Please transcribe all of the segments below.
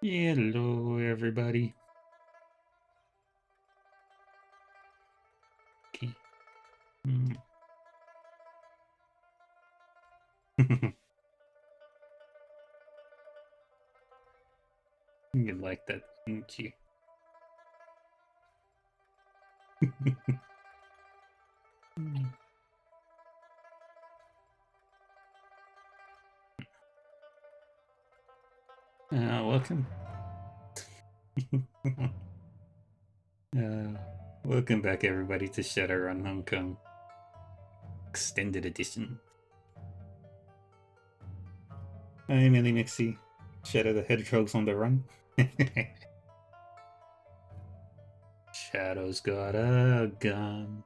Hello, everybody. Okay. Mm. You like that, didn't you? Welcome. uh, welcome back, everybody, to Shadowrun Hong Kong Extended Edition. I'm Ellie Mixie. Shadow the Hedgehog's on the run. Shadow's got a gun.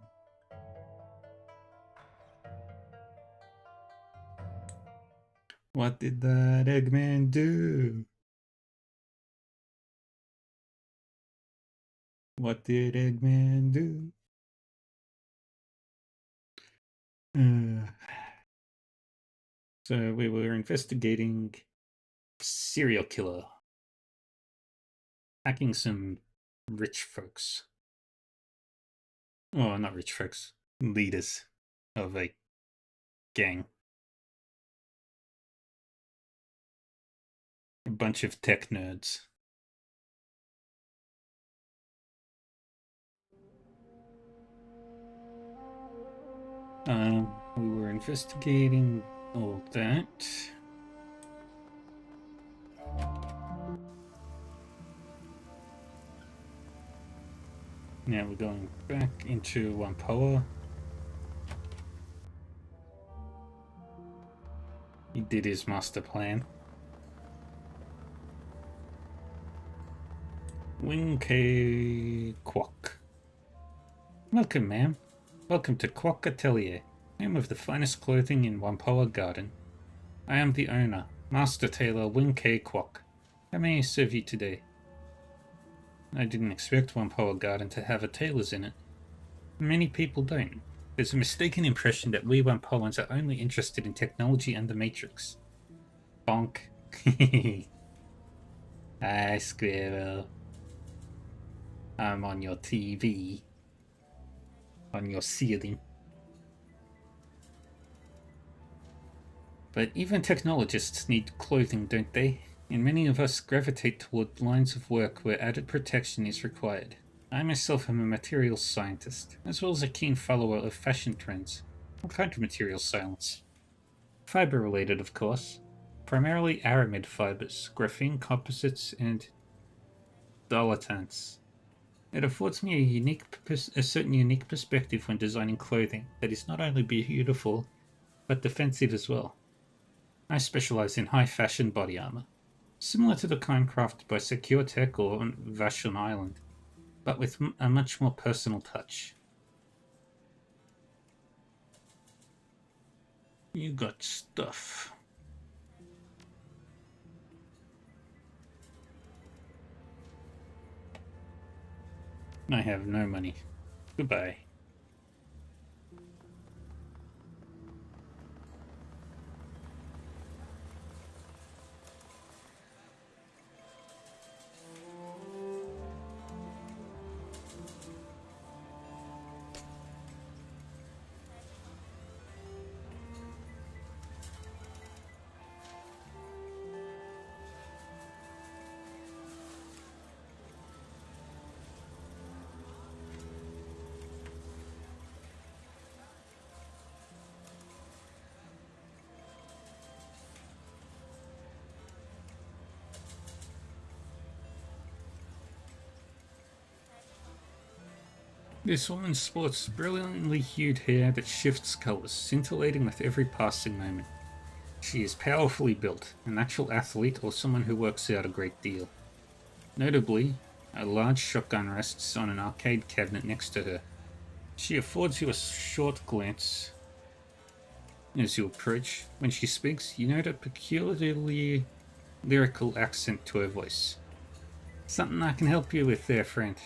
What did that Eggman do? What did Eggman do? So we were investigating serial killer hacking some rich folks. Oh, not rich folks. Leaders of a gang. A bunch of tech nerds. We were investigating all that. Now we're going back into Wampoa. He did his master plan. Wing Kwok. Welcome, ma'am. Welcome to Kwok Atelier, home of the finest clothing in Wampoa Garden. I am the owner, Master Tailor Wing Kwok. How may I serve you today? I didn't expect Wampoa Garden to have a tailor's in it. Many people don't. There's a mistaken impression that we Wampoans are only interested in technology and the Matrix. Bonk. Hi, Squirrel. I'm on your TV. On your ceiling. But even technologists need clothing, don't they? And many of us gravitate toward lines of work where added protection is required. I myself am a materials scientist, as well as a keen follower of fashion trends. What kind of material science? Fiber related, of course. Primarily aramid fibers, graphene composites, and dilatants. It affords me a certain unique perspective when designing clothing that is not only beautiful, but defensive as well. I specialize in high fashion body armor, similar to the kind crafted by Secure Tech or Vashon Island, but with a much more personal touch. You got stuff. I have no money. Goodbye. This woman sports brilliantly hued hair that shifts colors, scintillating with every passing moment. She is powerfully built, a natural athlete or someone who works out a great deal. Notably, a large shotgun rests on an arcade cabinet next to her. She affords you a short glance as you approach. When she speaks, you note a peculiarly lyrical accent to her voice. Something I can help you with there, friend.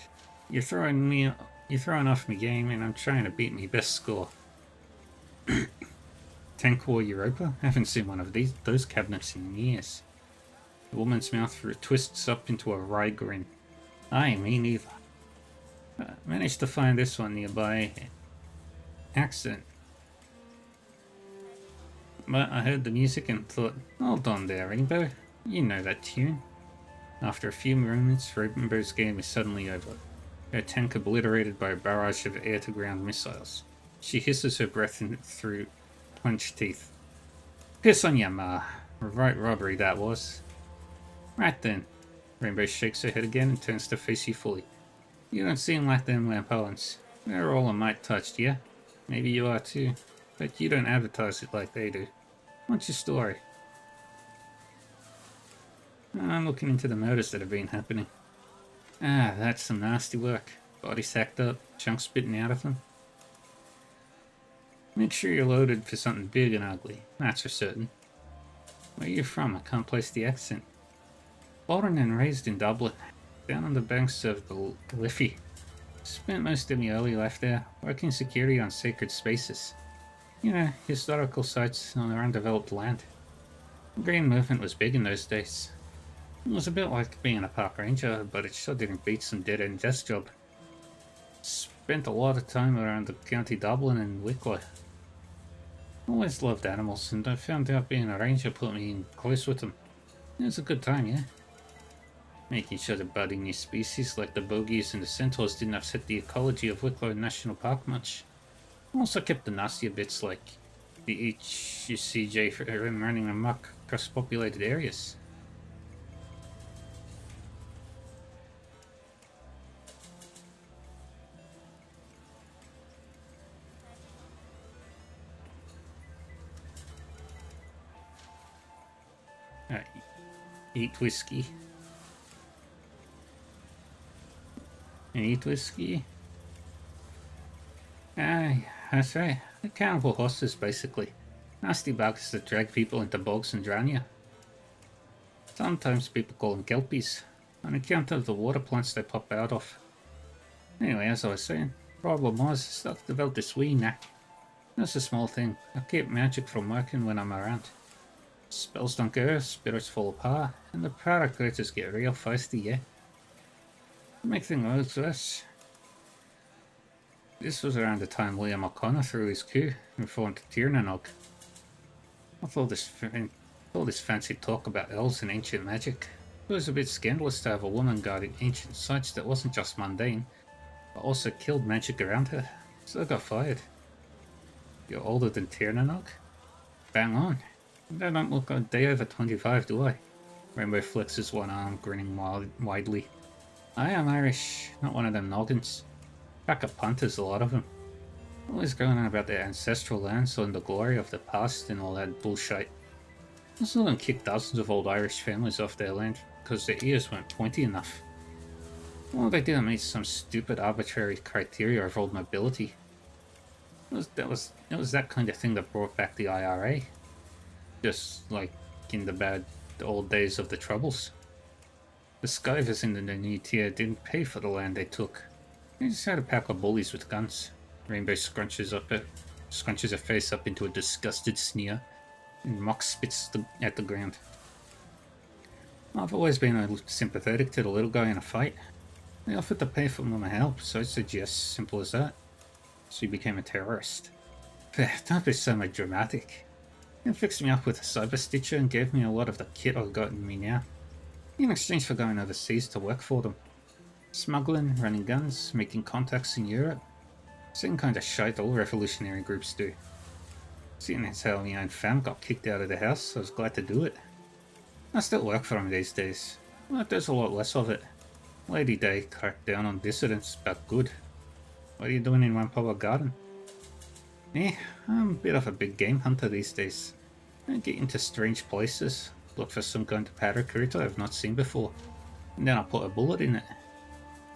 You're throwing off my game, and I'm trying to beat my best score. Tank War Europa? Haven't seen one of those cabinets in years. The woman's mouth twists up into a wry grin. Aye, me neither. Managed to find this one nearby. Accent. But I heard the music and thought, hold on there, Rainbow. You know that tune. After a few moments, Rainbow's game is suddenly over. Her tank obliterated by a barrage of air-to-ground missiles. She hisses her breath in through clenched teeth. Piss on ya, ma. Right robbery that was. Right then. Rainbow shakes her head again and turns to face you fully. You don't seem like them lampoons. They're all a mite touched, yeah? Maybe you are too. But you don't advertise it like they do. What's your story? I'm looking into the murders that have been happening. Ah, that's some nasty work. Bodies hacked up, chunks spitting out of them. Make sure you're loaded for something big and ugly, that's for certain. Where are you from? I can't place the accent. Born and raised in Dublin, down on the banks of the Liffey. Spent most of my early life there, working security on sacred spaces. You know, historical sites on their undeveloped land. The green movement was big in those days. It was a bit like being a park ranger, but it sure didn't beat some dead-end desk job. Spent a lot of time around the County Dublin and Wicklow. Always loved animals, and I found out being a ranger put me in close with them. It was a good time, yeah? Making sure the budding new species like the bogies and the centaurs didn't upset the ecology of Wicklow National Park much. Also kept the nastier bits like the HUCJ from running amok across populated areas. Eat whiskey. And eat whiskey. Aye, that's right. The cannibal horses, basically. Nasty bugs that drag people into bogs and drown you. Sometimes people call them kelpies, on account of the water plants they pop out of. Anyway, as I was saying, problem was, I developed this wee knack. That's a small thing. I keep magic from working when I'm around. Spells don't go, spirits fall apart, and the product creators get real feisty, yeah? To make things worse, this was around the time Liam O'Connor threw his coup and formed Tiernanog. With all this fancy talk about elves and ancient magic, it was a bit scandalous to have a woman guarding ancient sites that wasn't just mundane, but also killed magic around her, so I got fired. You're older than Tiernanog? Bang on. I don't look a day over 25, do I? Rainbow flexes one arm, grinning widely. I am Irish, not one of them noggins. Pack of punters, a lot of them. Always going on about their ancestral lands and the glory of the past and all that bullshit. I saw them kick dozens of old Irish families off their land because their ears weren't pointy enough. Well, they didn't meet some stupid arbitrary criteria of old mobility. It was that kind of thing that brought back the IRA. Just like in the old days of the Troubles. The Skivers in the new tier didn't pay for the land they took. They just had a pack of bullies with guns. Rainbow scrunches her face up into a disgusted sneer, and Mock spits at the ground. I've always been sympathetic to the little guy in a fight. They offered to pay for my help, so I said yes, simple as that. So he became a terrorist. Don't be so much dramatic. He fixed me up with a cyber stitcher and gave me a lot of the kit I've got in me now, in exchange for going overseas to work for them. Smuggling, running guns, making contacts in Europe. Same kind of shite all revolutionary groups do. Seeing as how my own fam got kicked out of the house, I was glad to do it. I still work for him these days, but there's a lot less of it. Lady Day cracked down on dissidents, but good. What are you doing in Wampoa Garden? I'm a bit of a big game hunter these days. I get into strange places, look for some kind of powder critter I've not seen before, and then I put a bullet in it.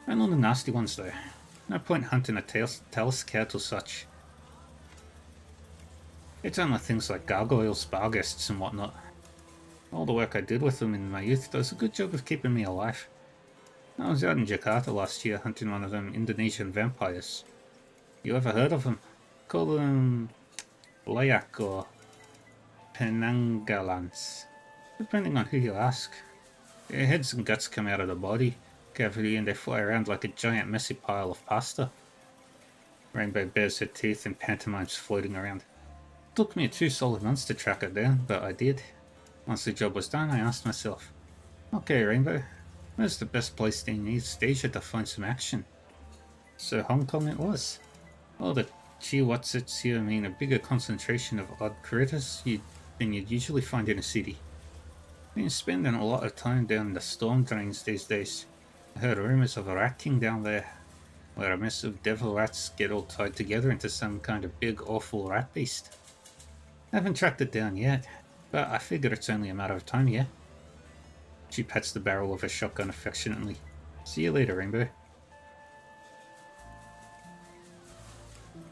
I know the nasty ones though. No point hunting a tail scout or such. It's only things like gargoyles, barghests and whatnot. All the work I did with them in my youth does a good job of keeping me alive. I was out in Jakarta last year hunting one of them Indonesian vampires. You ever heard of them? Call them Layak or Penanggalans, depending on who you ask. Their heads and guts come out of the body cavity and they fly around like a giant messy pile of pasta. Rainbow bares her teeth and pantomimes floating around. It took me 2 solid months to track her down, but I did. Once the job was done, I asked myself, okay, Rainbow, where's the best place in East Asia to find some action? So Hong Kong it was. All the Chiwatsits here mean a bigger concentration of odd critters than you'd usually find in a city. Been spending a lot of time down the storm drains these days. I heard rumours of a rat king down there, where a mess of devil rats get all tied together into some kind of big awful rat beast. Haven't tracked it down yet, but I figure it's only a matter of time, yeah? She pats the barrel of her shotgun affectionately. See you later, Rainbow.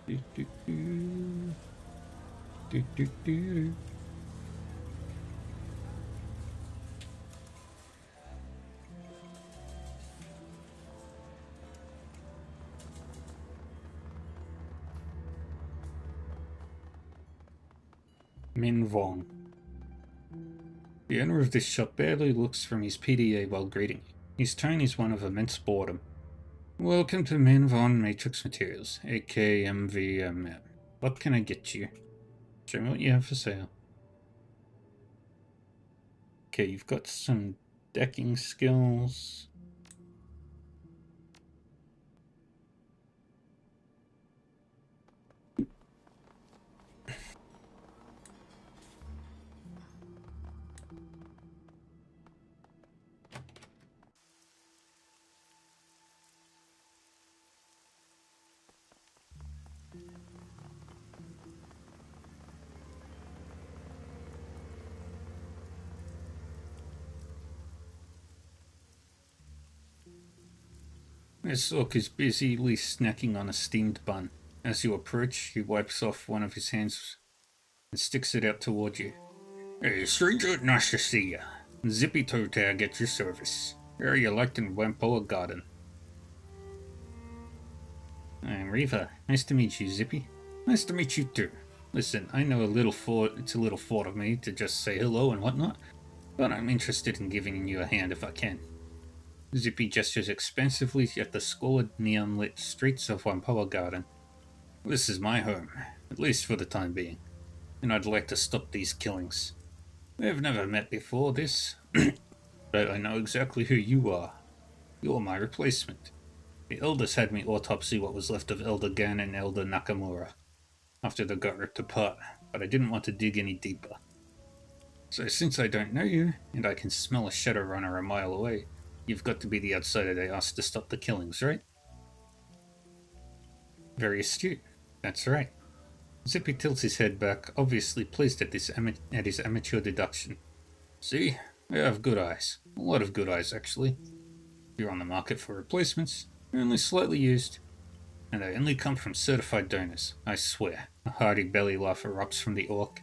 Do, do, do. Do, do, do. Min Vong. The owner of this shop barely looks from his PDA while greeting you. His tone is one of immense boredom. Welcome to Min Vong Matrix Materials, aka MVMM. What can I get you? Show me what you have for sale. Okay, you've got some decking skills. This orc is busily snacking on a steamed bun. As you approach, he wipes off one of his hands and sticks it out toward you. Hey, stranger, nice to see ya. Zippy toe tag at your service. Where are you liked in Wampoa Garden? I'm Reva. Nice to meet you, Zippy. Nice to meet you too. Listen, I know it's a little thought of me to just say hello and whatnot, but I'm interested in giving you a hand if I can. Zippy gestures expansively at the squalid neon-lit streets of Wampoa Garden. This is my home, at least for the time being, and I'd like to stop these killings. We've never met before this, but I know exactly who you are. You're my replacement. The elders had me autopsy what was left of Elder Gan and Elder Nakamura, after they got ripped apart, but I didn't want to dig any deeper. So since I don't know you, and I can smell a Shadowrunner a mile away, you've got to be the outsider they asked to stop the killings, right? Very astute. That's right. Zippy tilts his head back, obviously pleased at his amateur deduction. See? I have good eyes. A lot of good eyes, actually. You're on the market for replacements. They're only slightly used. And they only come from certified donors, I swear. A hearty belly laugh erupts from the orc,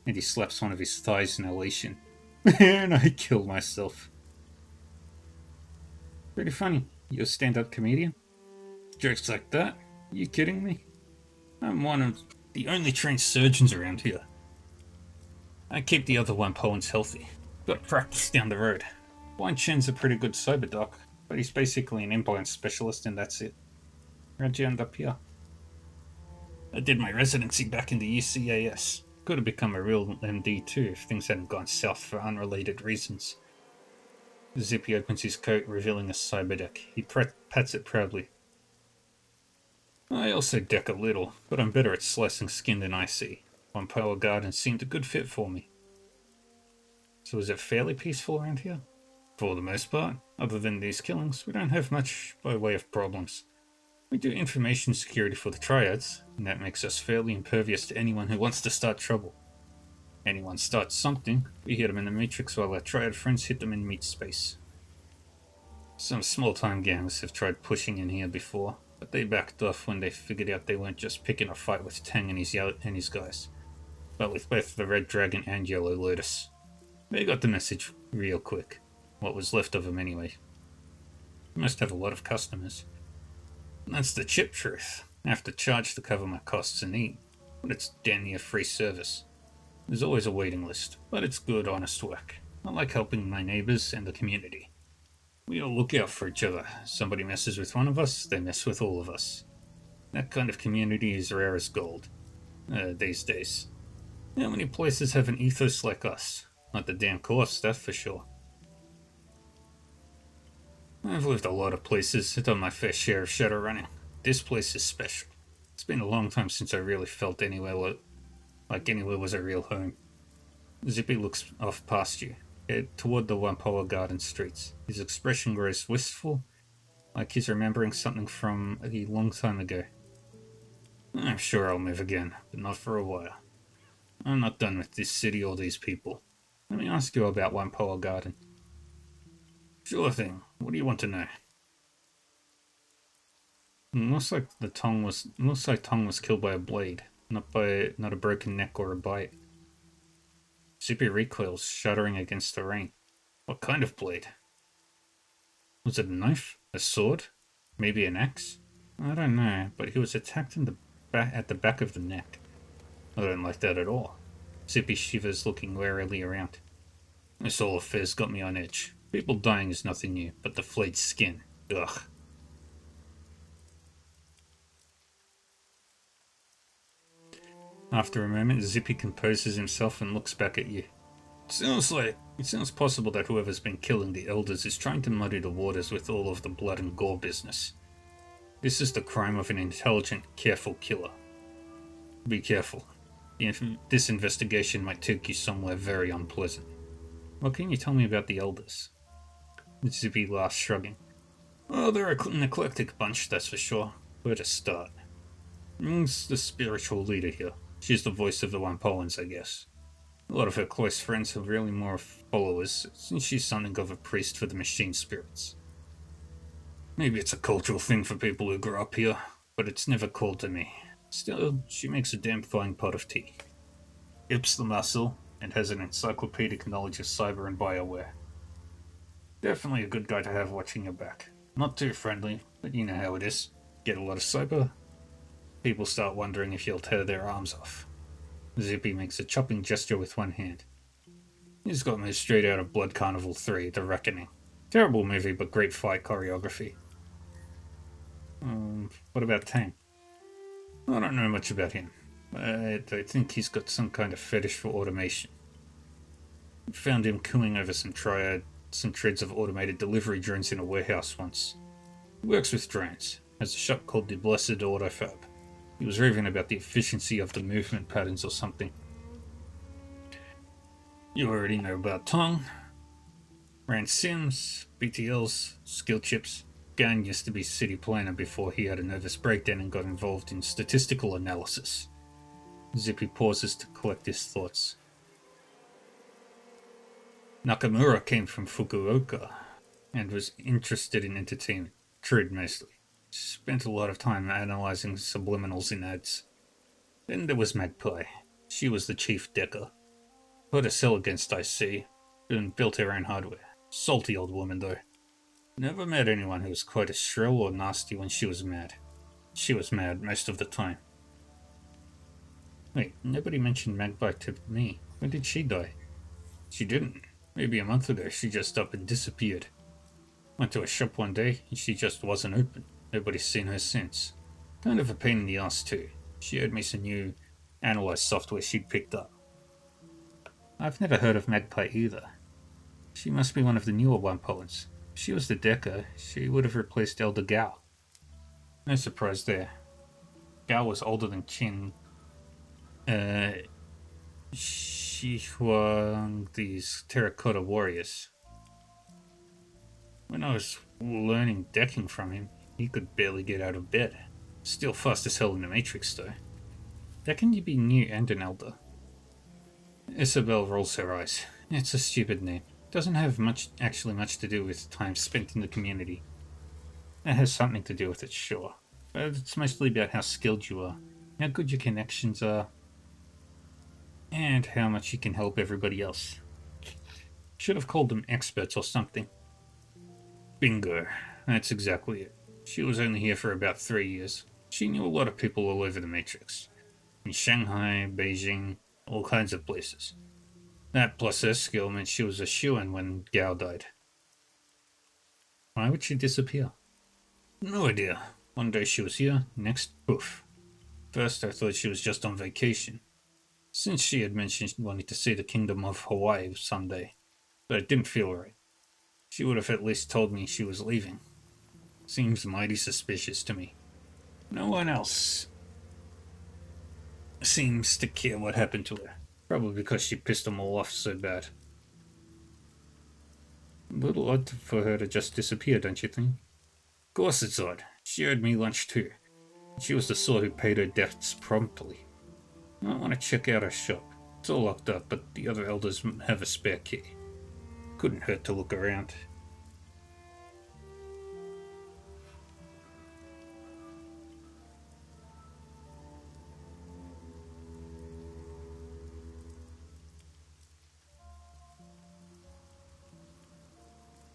and he slaps one of his thighs in elation. And I kill myself. Pretty funny. You're a stand-up comedian? Jokes like that? Are you kidding me? I'm one of the only trained surgeons around here. I keep the other Wampoans healthy. Got practice down the road. Blind Chen's a pretty good cyber doc, but he's basically an implant specialist and that's it. How'd you end up here? I did my residency back in the UCAS. Could have become a real MD too if things hadn't gone south for unrelated reasons. Zippy opens his coat, revealing a cyber deck. He pats it proudly. I also deck a little, but I'm better at slicing skin than I see. Wampoa Garden seemed a good fit for me. So is it fairly peaceful around here? For the most part, other than these killings, we don't have much by way of problems. We do information security for the triads, and that makes us fairly impervious to anyone who wants to start trouble. Anyone starts something, we hit them in the Matrix while our triad friends hit them in meat space. Some small-time gangs have tried pushing in here before, but they backed off when they figured out they weren't just picking a fight with Tang and his guys, but with both the Red Dragon and Yellow Lotus. They got the message real quick. What was left of them anyway. Must have a lot of customers. That's the chip truth. I have to charge to cover my costs and eat, but it's damn near free service. There's always a waiting list, but it's good, honest work. I like helping my neighbors and the community. We all look out for each other. Somebody messes with one of us, they mess with all of us. That kind of community is rare as gold, these days. How many places have an ethos like us? Not the damn course, that's for sure. I've lived a lot of places, done my fair share of Shadowrunning. This place is special. It's been a long time since I really felt like anywhere was a real home. Zippy looks off past you, toward the Wampoa Garden streets. His expression grows wistful, like he's remembering something from a long time ago. I'm sure I'll move again, but not for a while. I'm not done with this city or these people. Let me ask you about Wampoa Garden. Sure thing. What do you want to know? Looks like Tong was killed by a blade, not a broken neck or a bite. Zippy recoils, shuddering against the rain. What kind of blade? Was it a knife? A sword? Maybe an axe? I don't know, but he was attacked at the back of the neck. I don't like that at all. Zippy shivers, looking warily around. This whole affair's got me on edge. People dying is nothing new, but the flayed skin. Ugh. After a moment, Zippy composes himself and looks back at you. It sounds possible that whoever's been killing the elders is trying to muddy the waters with all of the blood and gore business. This is the crime of an intelligent, careful killer. Be careful. This investigation might take you somewhere very unpleasant. What can you tell me about the elders? Zippy laughs, shrugging. Well, they're an eclectic bunch, that's for sure. Where to start? Ming's the spiritual leader here. She's the voice of the Wampoans, I guess. A lot of her close friends have really more followers, since she's something of a priest for the machine spirits. Maybe it's a cultural thing for people who grew up here, but it's never called to me. Still, she makes a damn fine pot of tea. Hips the muscle, and has an encyclopedic knowledge of cyber and bioware. Definitely a good guy to have watching your back. Not too friendly, but you know how it is. Get a lot of cyber, people start wondering if you'll tear their arms off. Zippy makes a chopping gesture with one hand. He's got me straight out of Blood Carnival 3, The Reckoning. Terrible movie, but great fight choreography. What about Tang? I don't know much about him. I think he's got some kind of fetish for automation. Found him cooing over some treads of automated delivery drones in a warehouse once. He works with drones, has a shop called the Blessed Autofab. He was raving about the efficiency of the movement patterns or something. You already know about Tong. Ran Sims, BTLs, skill chips. Gan used to be city planner before he had a nervous breakdown and got involved in statistical analysis. Zippy pauses to collect his thoughts. Nakamura came from Fukuoka and was interested in entertainment, trade mostly. Spent a lot of time analyzing subliminals in ads. Then there was Magpie. She was the chief decker. Put a sell against IC, and built her own hardware. Salty old woman though. Never met anyone who was quite as shrill or nasty when she was mad. She was mad most of the time. Wait, nobody mentioned Magpie to me. When did she die? She didn't. Maybe a month ago she just up and disappeared. Went to a shop one day and she just wasn't open. Nobody's seen her since. Kind of a pain in the ass too. She owed me some new analyze software she'd picked up. I've never heard of Magpie either. She must be one of the newer Wampoans. If she was the Decker, she would have replaced Elder Gao. No surprise there. Gao was older than Qin. She was these terracotta warriors. When I was learning decking from him, he could barely get out of bed. Still fast as hell in the Matrix though. How can you be new and an elder? Isabel rolls her eyes. It's a stupid name. Doesn't have much to do with time spent in the community. It has something to do with it, sure. But it's mostly about how skilled you are, how good your connections are, and how much you can help everybody else. Should have called them experts or something. Bingo. That's exactly it. She was only here for about 3 years. She knew a lot of people all over the Matrix. In Shanghai, Beijing, all kinds of places. That plus her skill meant she was a shoo-in when Gao died. Why would she disappear? No idea. One day she was here, next, poof. First I thought she was just on vacation, since she had mentioned wanting to see the Kingdom of Hawaii someday, but it didn't feel right. She would have at least told me she was leaving. Seems mighty suspicious to me. No one else seems to care what happened to her. Probably because she pissed them all off so bad. A little odd for her to just disappear, don't you think? Of course it's odd. She owed me lunch too. She was the sort who paid her debts promptly. I might want to check out her shop. It's all locked up, but the other elders have a spare key. Couldn't hurt to look around.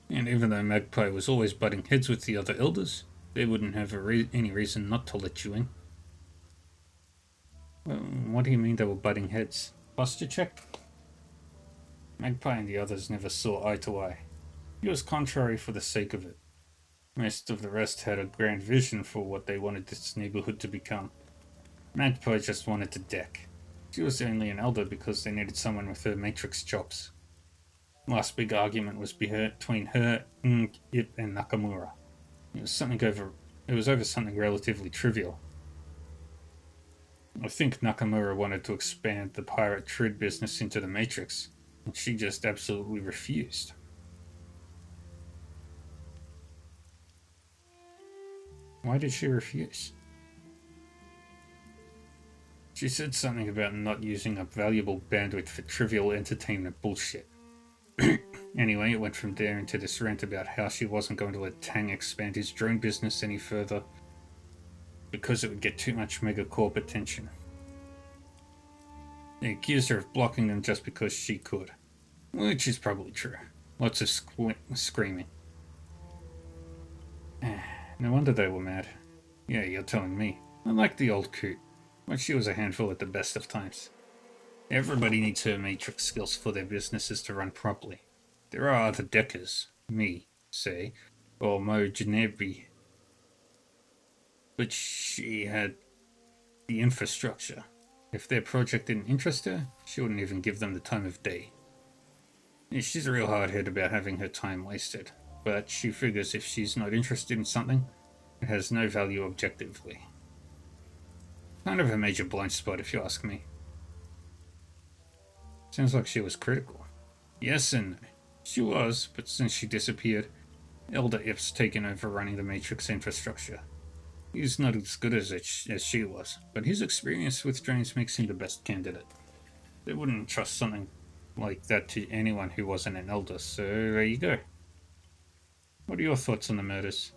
And even though Magpie was always butting heads with the other elders, they wouldn't have any reason not to let you in. Well, what do you mean they were butting heads? Posture check? Magpie and the others never saw eye to eye. He was contrary for the sake of it. Most of the rest had a grand vision for what they wanted this neighborhood to become. Magpie just wanted to deck. She was only an elder because they needed someone with her matrix chops. Last big argument was between her, Ip, and Nakamura. It was over something relatively trivial. I think Nakamura wanted to expand the pirate trade business into the Matrix, and she just absolutely refused. Why did she refuse? She said something about not using up valuable bandwidth for trivial entertainment bullshit. Anyway, it went from there into this rant about how she wasn't going to let Tang expand his drone business any further because it would get too much megacorp attention. They accused her of blocking them just because she could, which is probably true. Lots of screaming. No wonder they were mad. Yeah, you're telling me. I like the old coot, but she was a handful at the best of times. Everybody needs her matrix skills for their businesses to run properly. There are other deckers, me, say, or Mo Janebi, but she had the infrastructure. If their project didn't interest her, she wouldn't even give them the time of day. She's a real hardhead about having her time wasted, but she figures if she's not interested in something, it has no value objectively. Kind of a major blind spot, if you ask me. Sounds like she was critical. Yes and no. She was, but since she disappeared, Elder Ip's taken over running the Matrix infrastructure. He's not as good as she was, but his experience with drones makes him the best candidate. They wouldn't trust something like that to anyone who wasn't an elder, so there you go. What are your thoughts on the murders?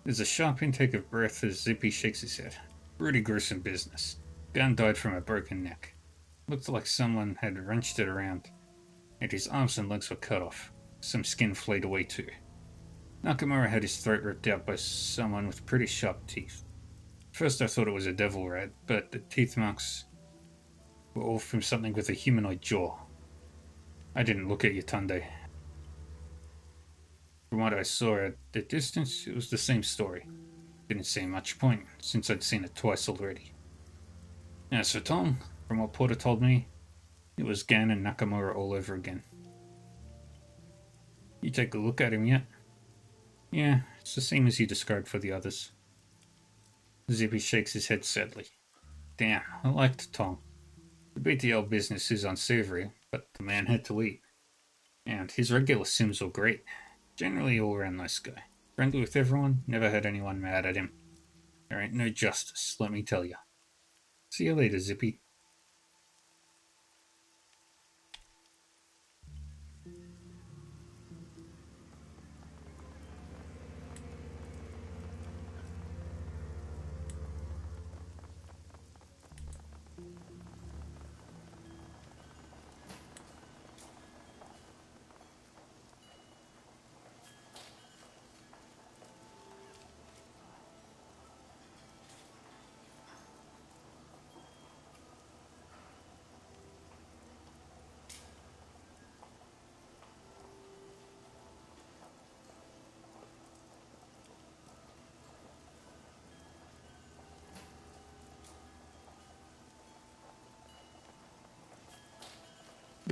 There's a sharp intake of breath as Zippy shakes his head. Pretty gruesome business. Gun died from a broken neck. Looked like someone had wrenched it around, and his arms and legs were cut off. Some skin flayed away too. Nakamura had his throat ripped out by someone with pretty sharp teeth. First I thought it was a devil rat, but the teeth marks were all from something with a humanoid jaw. I didn't look at you, Tunde. From what I saw at the distance, it was the same story. Didn't see much point, since I'd seen it twice already. As for Tom, from what Porter told me, it was Gan and Nakamura all over again. You take a look at him yet? Yeah, it's the same as you described for the others. Zippy shakes his head sadly. Damn, I liked Tom. The BTL business is unsavory, but the man had to eat. And his regular sims were great. Generally all around nice guy. Friendly with everyone, never had anyone mad at him. There ain't no justice, let me tell you. See you later, Zippy.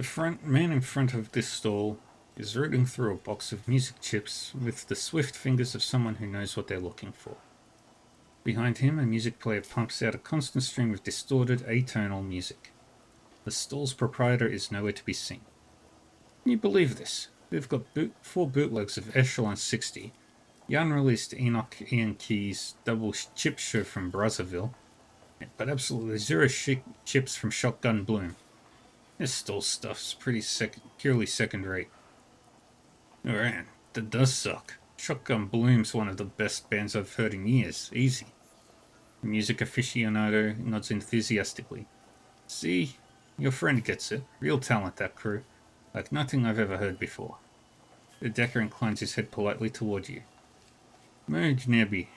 The front man in front of this stall is rooting through a box of music chips with the swift fingers of someone who knows what they're looking for. Behind him, a music player pumps out a constant stream of distorted, atonal music. The stall's proprietor is nowhere to be seen. Can you believe this? They've got 4 bootlegs of Echelon 60, the unreleased Enoch Ian Keys double chip show from Brazzaville, but absolutely 0 chips from Shotgun Bloom. This stall stuff's purely second rate. Alright, that does suck. Shotgun Bloom's one of the best bands I've heard in years, easy. The music aficionado nods enthusiastically. See, your friend gets it. Real talent, that crew. Like nothing I've ever heard before. The Decker inclines his head politely toward you. Merge Nebby,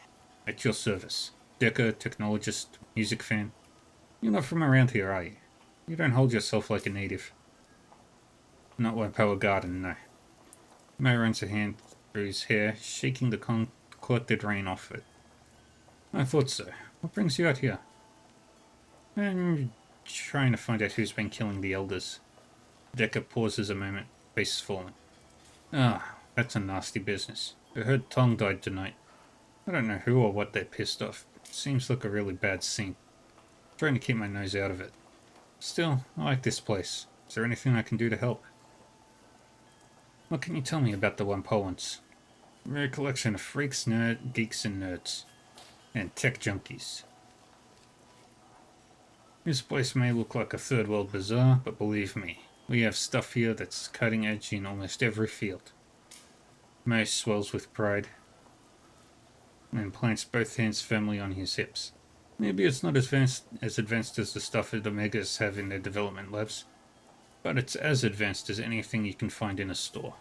at your service. Decker, technologist, music fan. You're not from around here, are you? You don't hold yourself like a native. Not Waipoa Garden, no. Mo runs a hand through his hair, shaking the collected rain off it. I thought so. What brings you out here? I'm trying to find out who's been killing the elders. Decker pauses a moment, face falling. Ah, that's a nasty business. I heard Tong died tonight. I don't know who or what they're pissed off. It seems like a really bad scene. I'm trying to keep my nose out of it. Still, I like this place. Is there anything I can do to help? What can you tell me about the Wampoans? We're a collection of freaks, geeks and nerds. And tech junkies. This place may look like a third world bazaar, but believe me, we have stuff here that's cutting edge in almost every field. Mo swells with pride and plants both hands firmly on his hips. Maybe it's not as advanced as the stuff that Omegas have in their development labs, but it's as advanced as anything you can find in a store.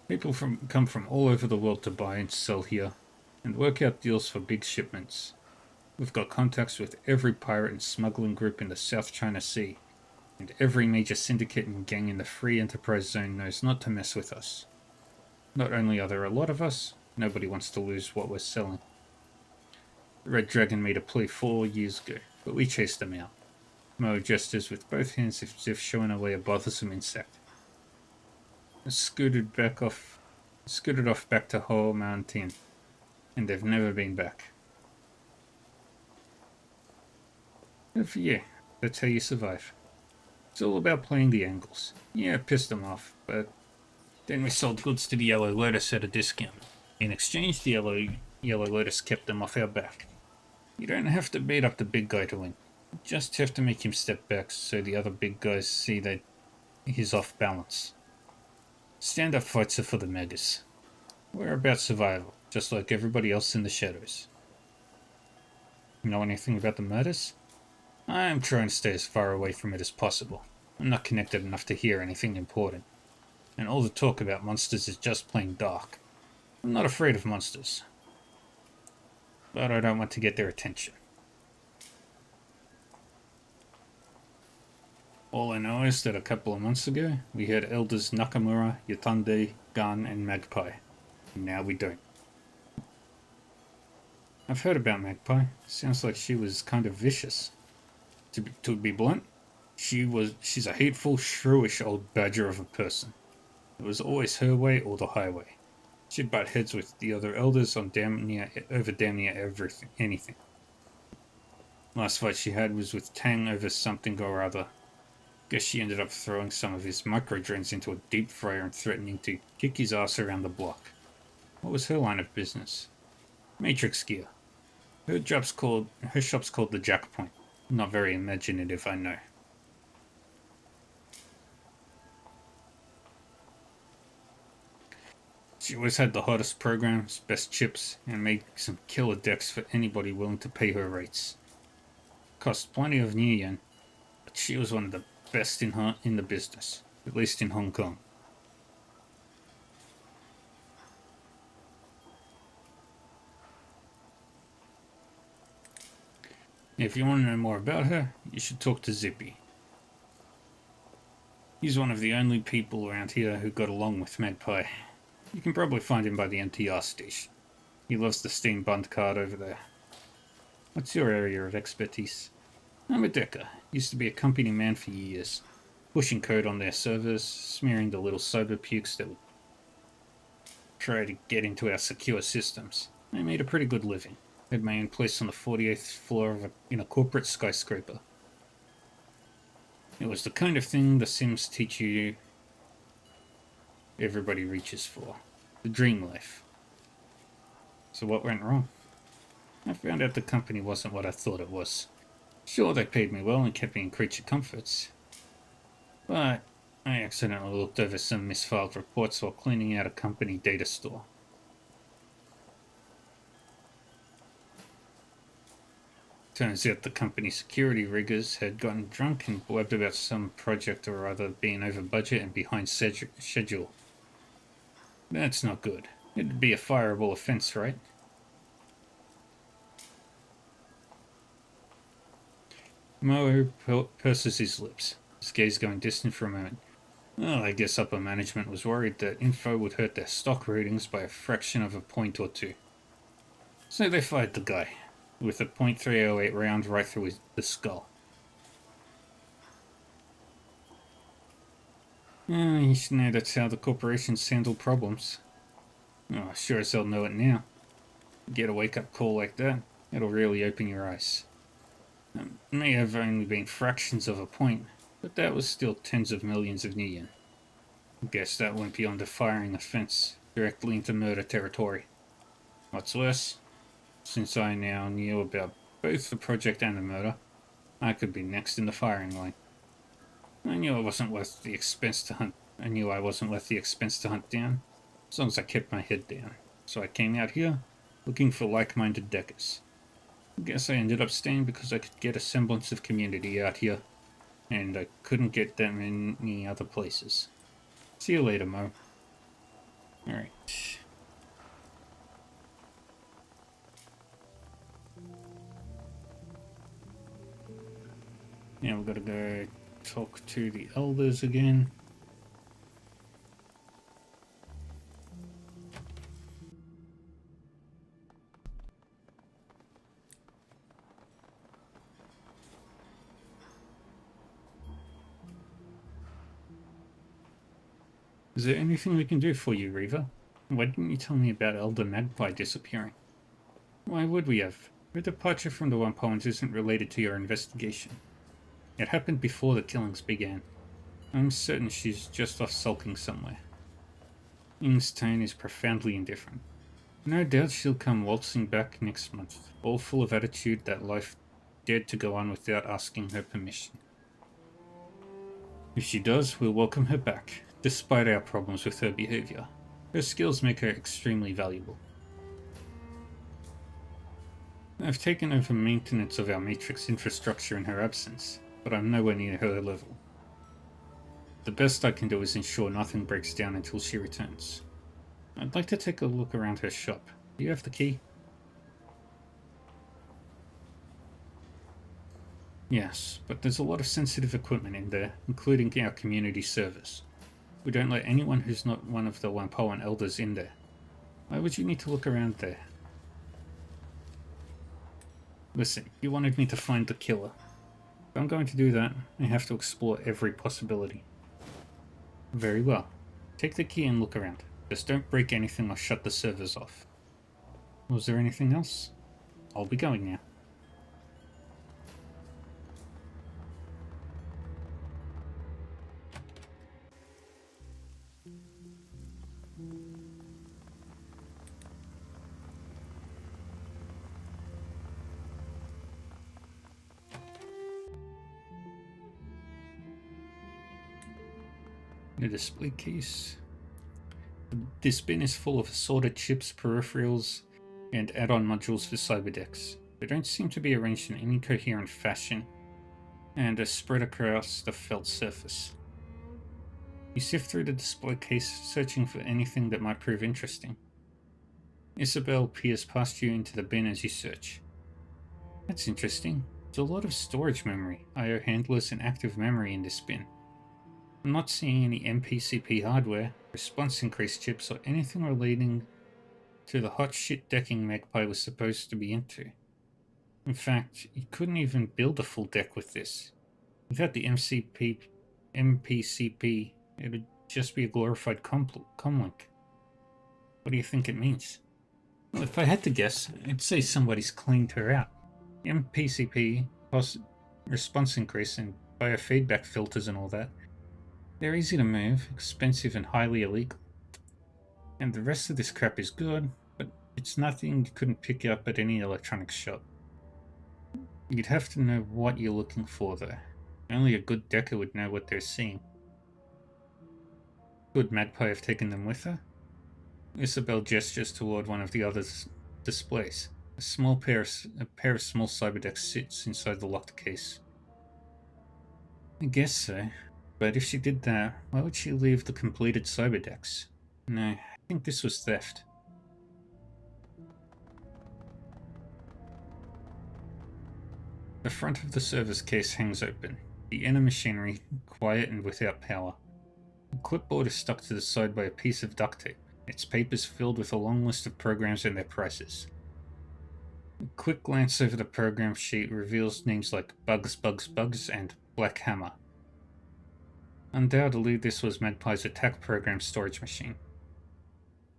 People come from all over the world to buy and sell here, and work out deals for big shipments. We've got contacts with every pirate and smuggling group in the South China Sea, and every major syndicate and gang in the Free Enterprise Zone knows not to mess with us. Not only are there a lot of us, nobody wants to lose what we're selling. The Red Dragon made a plea 4 years ago, but we chased them out. Mo gestures with both hands as if showing away a bothersome insect. Scooted off back to Ho Mountain, and they've never been back. Good for you. That's how you survive. It's all about playing the angles. Yeah, it pissed them off, but then we sold goods to the Yellow Lotus at a discount. In exchange, the Yellow Lotus kept them off our back. You don't have to beat up the big guy to win. You just have to make him step back so the other big guys see that he's off balance. Stand-up fights are for the megas. We're about survival, just like everybody else in the shadows. Know anything about the murders? I'm trying to stay as far away from it as possible. I'm not connected enough to hear anything important. And all the talk about monsters is just plain dark. I'm not afraid of monsters. But I don't want to get their attention. All I know is that a couple of months ago, we had elders Nakamura, Yatande, Gan, and Magpie. And now we don't. I've heard about Magpie. Sounds like she was kind of vicious. To be blunt, she's a hateful, shrewish old badger of a person. It was always her way or the highway. She'd butt heads with the other elders on damn near anything. Last fight she had was with Tang over something or other. Guess she ended up throwing some of his microdrones into a deep fryer and threatening to kick his ass around the block. What was her line of business? Matrix gear. Her shop's called the Jackpoint. Not very imaginative, I know. She always had the hottest programs, best chips, and made some killer decks for anybody willing to pay her rates. Cost plenty of new yen, but she was one of the best in the business, at least in Hong Kong. If you want to know more about her, you should talk to Zippy. He's one of the only people around here who got along with Magpie. You can probably find him by the MTR station. He loves the steam bund card over there. What's your area of expertise? I'm a Decker. Used to be a company man for years, pushing code on their servers, smearing the little cyber pukes that would try to get into our secure systems. I made a pretty good living. Had my own place on the 48th floor in a corporate skyscraper. It was the kind of thing the Sims teach you everybody reaches for. The dream life. So what went wrong? I found out the company wasn't what I thought it was. Sure, they paid me well and kept me in creature comforts. But I accidentally looked over some misfiled reports while cleaning out a company data store. Turns out the company security riggers had gotten drunk and blabbed about some project or other being over budget and behind schedule. That's not good. It'd be a fireable offense, right? Mo purses his lips, his gaze going distant for a moment. Well, I guess upper management was worried that info would hurt their stock ratings by a fraction of a point or two. So they fired the guy, with a .308 round right through the skull. You should know that's how the corporations handle problems. Oh, sure as hell know it now. Get a wake-up call like that, it'll really open your eyes. It may have only been fractions of a point, but that was still tens of millions of yen. Guess that went beyond a firing offense, directly into murder territory. What's worse, since I now knew about both the project and the murder, I could be next in the firing line. I knew I wasn't worth the expense to hunt. Down, as long as I kept my head down. So I came out here, looking for like-minded Deckers. Guess I ended up staying because I could get a semblance of community out here, and I couldn't get them in any other places. See you later, Mo. Alright. Now we've got to go talk to the elders again. Is there anything we can do for you, Reaver? Why didn't you tell me about Elder Magpie disappearing? Why would we have? Her departure from the One Pawns isn't related to your investigation. It happened before the killings began. I'm certain she's just off sulking somewhere. Ing's tone is profoundly indifferent. No doubt she'll come waltzing back next month, all full of attitude that life dared to go on without asking her permission. If she does, we'll welcome her back, despite our problems with her behavior. Her skills make her extremely valuable. I've taken over maintenance of our Matrix infrastructure in her absence, but I'm nowhere near her level. The best I can do is ensure nothing breaks down until she returns. I'd like to take a look around her shop. Do you have the key? Yes, but there's a lot of sensitive equipment in there, including our community servers. We don't let anyone who's not one of the Wampoan elders in there. Why would you need to look around there? Listen, you wanted me to find the killer. If I'm going to do that, I have to explore every possibility. Very well. Take the key and look around. Just don't break anything or shut the servers off. Was there anything else? I'll be going now. The display case. This bin is full of assorted chips, peripherals, and add-on modules for cyberdecks. They don't seem to be arranged in any coherent fashion, and are spread across the felt surface. You sift through the display case, searching for anything that might prove interesting. Isabel peers past you into the bin as you search. That's interesting. There's a lot of storage memory, I/O handlers, and active memory in this bin. I'm not seeing any MPCP hardware, response increase chips, or anything relating to the hot shit decking Magpie was supposed to be into. In fact, you couldn't even build a full deck with this. Without the MPCP, it'd just be a glorified comlink. What do you think it means? Well, if I had to guess, I'd say somebody's cleaned her out. MPCP, response increase, and biofeedback filters and all that. They're easy to move, expensive, and highly illegal. And the rest of this crap is good, but it's nothing you couldn't pick up at any electronics shop. You'd have to know what you're looking for, though. Only a good decker would know what they're seeing. Could Magpie have taken them with her? Isabel gestures toward one of the other's displays. A pair of small cyberdecks sits inside the locked case. I guess so. But if she did that, why would she leave the completed cyberdecks? No, I think this was theft. The front of the server's case hangs open, the inner machinery quiet and without power. The clipboard is stuck to the side by a piece of duct tape, its papers filled with a long list of programs and their prices. A quick glance over the program sheet reveals names like Bugs, Bugs, Bugs, and Black Hammer. Undoubtedly, this was Magpie's attack program storage machine.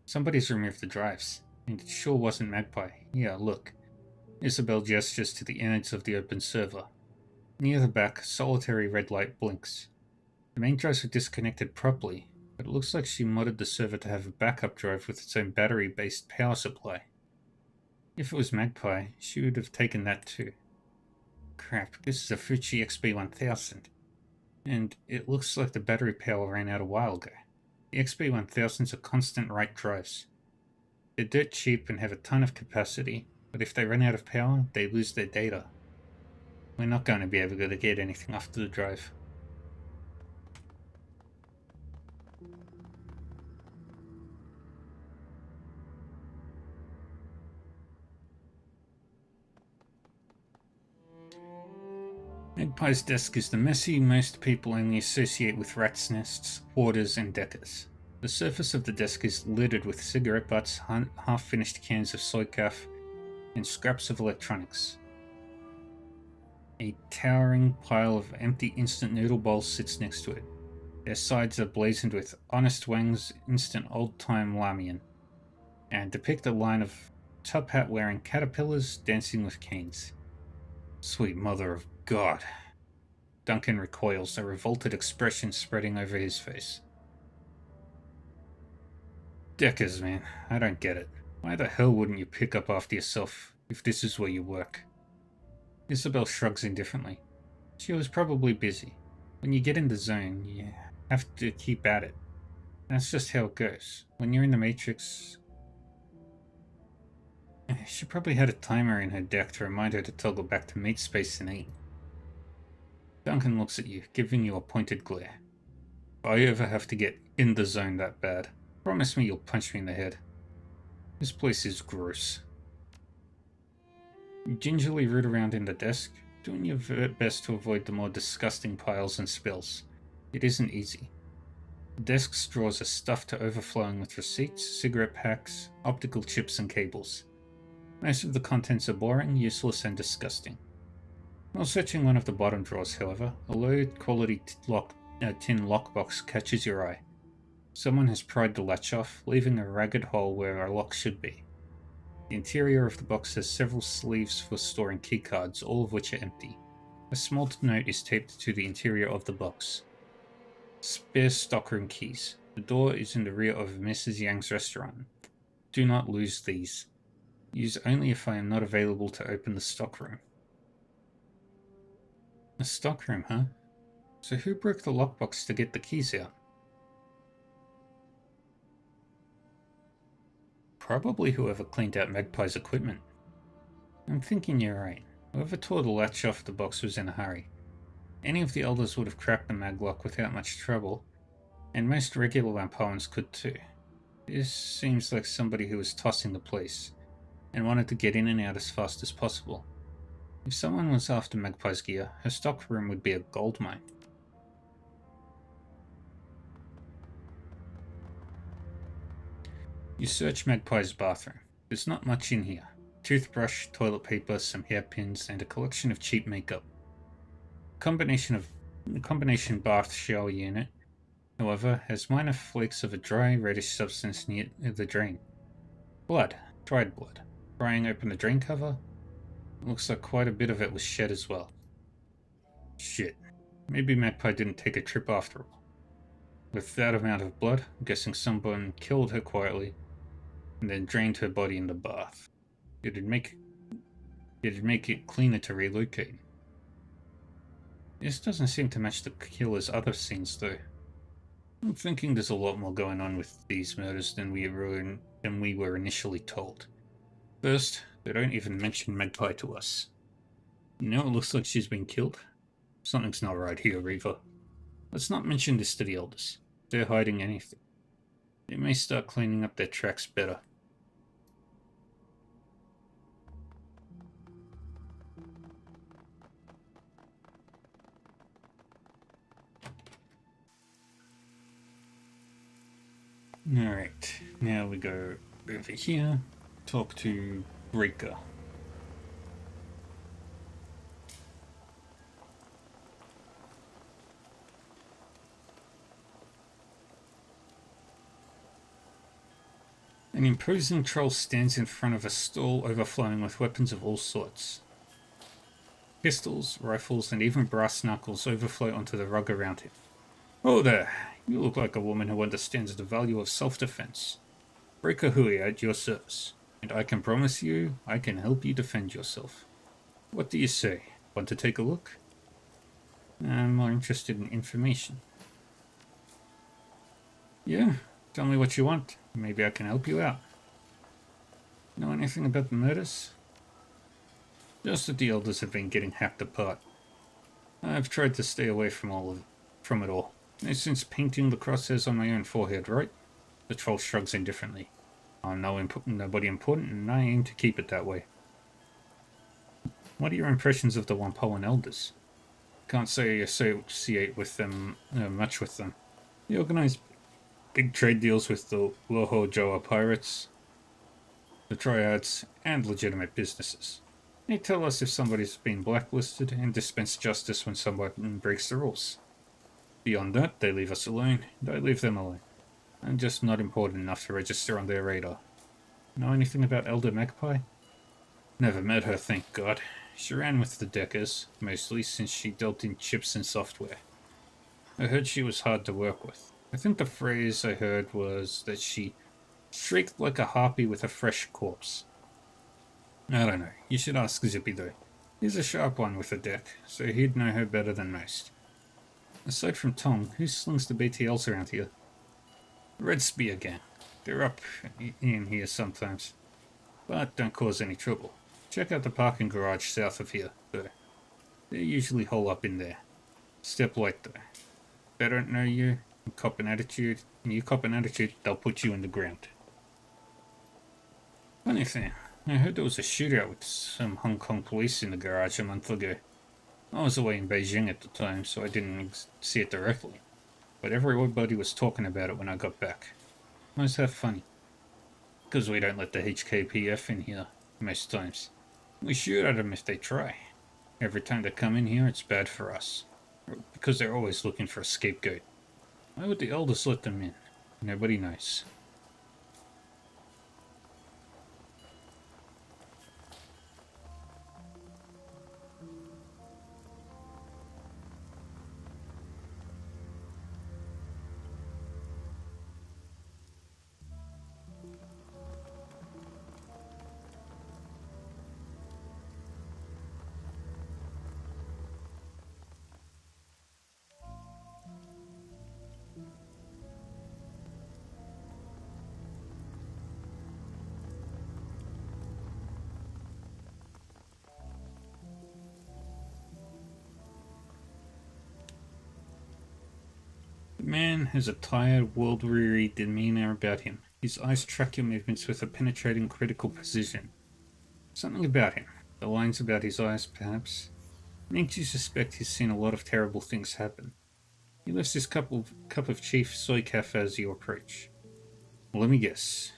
Somebody's removed the drives, and it sure wasn't Magpie. Yeah, look. Isabel gestures to the innards of the open server. Near the back, a solitary red light blinks. The main drives are disconnected properly, but it looks like she modded the server to have a backup drive with its own battery-based power supply. If it was Magpie, she would have taken that too. Crap, this is a Fuji XB1000. And it looks like the battery power ran out a while ago. The XB1000s are constant write drives. They're dirt cheap and have a ton of capacity, but if they run out of power, they lose their data. We're not going to be able to get anything after the drive. Magpie's desk is the messy most people only associate with rats' nests, hoarders, and deckers. The surface of the desk is littered with cigarette butts, half-finished cans of soy calf, and scraps of electronics. A towering pile of empty instant noodle bowls sits next to it. Their sides are blazoned with Honest Wang's instant old-time ramen, and depict a line of top hat-wearing caterpillars dancing with canes. Sweet mother of God. Duncan recoils, a revolted expression spreading over his face. Deckers, man, I don't get it. Why the hell wouldn't you pick up after yourself if this is where you work? Isabel shrugs indifferently. She was probably busy. When you get in the zone, you have to keep at it. That's just how it goes. When you're in the Matrix... She probably had a timer in her deck to remind her to toggle back to meat space and eat. Duncan looks at you, giving you a pointed glare. If I ever have to get in the zone that bad, promise me you'll punch me in the head. This place is gross. You gingerly root around in the desk, doing your best to avoid the more disgusting piles and spills. It isn't easy. The desk's drawers are stuffed to overflowing with receipts, cigarette packs, optical chips, and cables. Most of the contents are boring, useless, and disgusting. While searching one of the bottom drawers, however, a low-quality tin lockbox catches your eye. Someone has pried the latch off, leaving a ragged hole where a lock should be. The interior of the box has several sleeves for storing keycards, all of which are empty. A small note is taped to the interior of the box. Spare stockroom keys. The door is in the rear of Mrs. Yang's restaurant. Do not lose these. Use only if I am not available to open the stockroom. A stockroom, huh? So who broke the lockbox to get the keys out? Probably whoever cleaned out Magpie's equipment. I'm thinking you're right. Whoever tore the latch off the box was in a hurry. Any of the elders would have cracked the maglock without much trouble, and most regular Wampowans could too. This seems like somebody who was tossing the place, and wanted to get in and out as fast as possible. If someone was after Magpie's gear, her stockroom would be a goldmine. You search Magpie's bathroom. There's not much in here. toothbrush, toilet paper, some hairpins, and a collection of cheap makeup. The combination bath shower unit, however, has minor flakes of a dry, reddish substance near the drain. Blood. Dried blood. Prying open the drain cover, it looks like quite a bit of it was shed as well. Shit. Maybe Magpie didn't take a trip after all. With that amount of blood, I'm guessing someone killed her quietly and then drained her body in the bath. It'd make it cleaner to relocate. This doesn't seem to match the killer's other scenes, though. I'm thinking there's a lot more going on with these murders than we were initially told. First, they don't even mention Magpie to us. Now it looks like she's been killed. Something's not right here, Reaver. Let's not mention this to the elders. If they're hiding anything, they may start cleaning up their tracks better. Alright, now we go over here, talk to Breaker. An imposing troll stands in front of a stall overflowing with weapons of all sorts. Pistols, rifles, and even brass knuckles overflow onto the rug around him. Oh there! You look like a woman who understands the value of self-defense. Breaker Hui at your service, and I can promise you I can help you defend yourself. What do you say? Want to take a look? I'm more interested in information. Yeah, tell me what you want. Maybe I can help you out. Know anything about the murders? Just that the elders have been getting hacked apart. I've tried to stay away from it all. Since painting the crosshairs on my own forehead, right? The troll shrugs indifferently. I'm nobody important, and I aim to keep it that way. What are your impressions of the Wampoan elders? Can't say I associate with them much with them. They organize big trade deals with the Loho Joa pirates, the Triads, and legitimate businesses. They tell us if somebody's been blacklisted and dispense justice when someone breaks the rules. Beyond that, they leave us alone, and I leave them alone. I'm just not important enough to register on their radar. Know anything about Elder Magpie? Never met her, thank God. She ran with the Deckers, mostly since she dealt in chips and software. I heard she was hard to work with. I think the phrase I heard was that she shrieked like a harpy with a fresh corpse. I don't know. You should ask Zippy though. He's a sharp one with a deck, so he'd know her better than most. Aside from Tom, who slings the BTLs around here? Red Spear Gang. They're up in here sometimes, but don't cause any trouble. Check out the parking garage south of here, though. They usually hole up in there. Step light though. If they don't know you, and cop an attitude, they'll put you in the ground. Funny thing, I heard there was a shootout with some Hong Kong police in the garage a month ago. I was away in Beijing at the time, so I didn't see it directly. But everybody was talking about it when I got back. Why's that funny? Because we don't let the HKPF in here, most times. We shoot at them if they try. Every time they come in here, it's bad for us. Because they're always looking for a scapegoat. Why would the elders let them in? Nobody knows. The man has a tired, world-weary demeanor about him. His eyes track your movements with a penetrating, critical precision. Something about him, the lines about his eyes, perhaps, makes you suspect he's seen a lot of terrible things happen. He lifts his cup of chief soy cafe as you approach. Let me guess.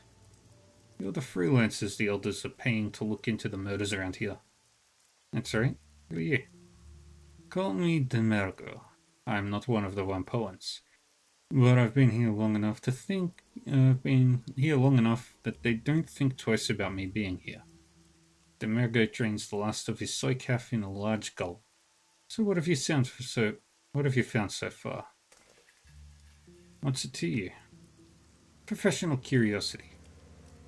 You're the freelancers the elders are paying to look into the murders around here. That's right. Who are you? Call me Demergo. I'm not one of the Wampoans. But I've been here long enough to think... I've been here long enough that they don't think twice about me being here. Demergo drains the last of his soy-calf in a large gulp. So what have you found so far? What's it to you? Professional curiosity.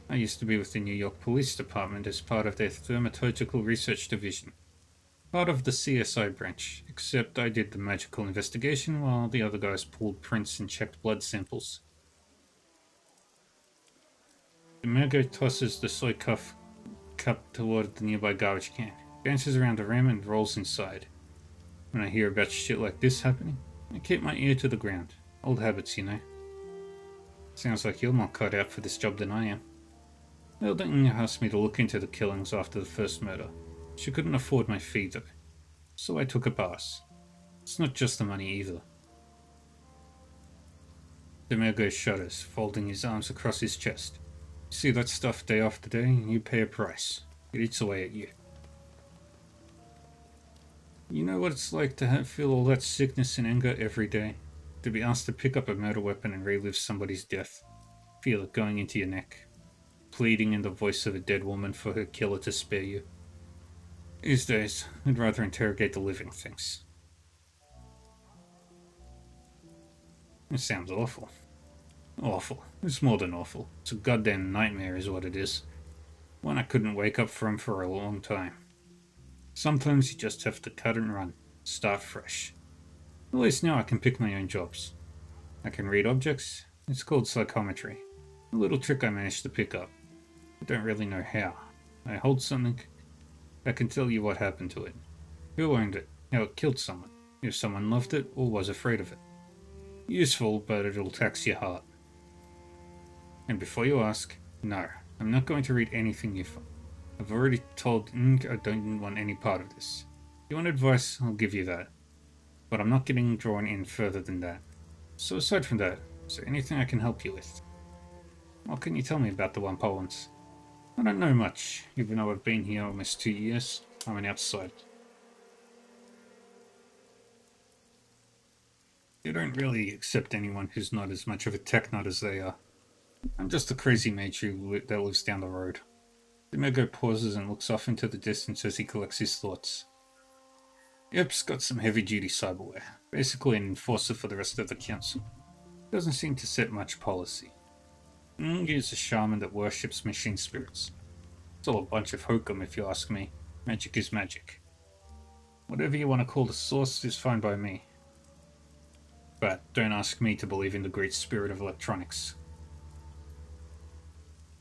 I used to be with the New York Police Department as part of their Thermatological Research Division. Part of the CSI branch, except I did the magical investigation while the other guys pulled prints and checked blood samples. Demergo tosses the soy cup toward the nearby garbage can, dances around the rim and rolls inside. When I hear about shit like this happening, I keep my ear to the ground. Old habits, you know. Sounds like you're more cut out for this job than I am. Elder Ng asked me to look into the killings after the first murder. She couldn't afford my fee though, so I took a pass. It's not just the money either. Demergo shudders, folding his arms across his chest. You see that stuff day after day, and you pay a price. It eats away at you. You know what it's like to feel all that sickness and anger every day? To be asked to pick up a murder weapon and relive somebody's death. Feel it going into your neck. Pleading in the voice of a dead woman for her killer to spare you. These days, I'd rather interrogate the living things. It sounds awful. Awful. It's more than awful. It's a goddamn nightmare is what it is. One I couldn't wake up from for a long time. Sometimes you just have to cut and run. Start fresh. At least now I can pick my own jobs. I can read objects. It's called psychometry. A little trick I managed to pick up. I don't really know how. I hold something. I can tell you what happened to it. Who owned it. How it killed someone. If someone loved it or was afraid of it. Useful, but it'll tax your heart. And before you ask, no, I'm not going to read anything you find. I've already told Ng I don't want any part of this. If you want advice, I'll give you that. But I'm not getting drawn in further than that. So aside from that, is there anything I can help you with? What can you tell me about the Wampoans? I don't know much, even though I've been here almost 2 years. I'm an outsider. They don't really accept anyone who's not as much of a tech nut as they are. I'm just a crazy mage that lives down the road. Demergo pauses and looks off into the distance as he collects his thoughts. Yep's got some heavy-duty cyberware. Basically an enforcer for the rest of the council. Doesn't seem to set much policy. Ng is a shaman that worships machine spirits. It's all a bunch of hokum if you ask me. Magic is magic. Whatever you want to call the source is fine by me. But don't ask me to believe in the great spirit of electronics.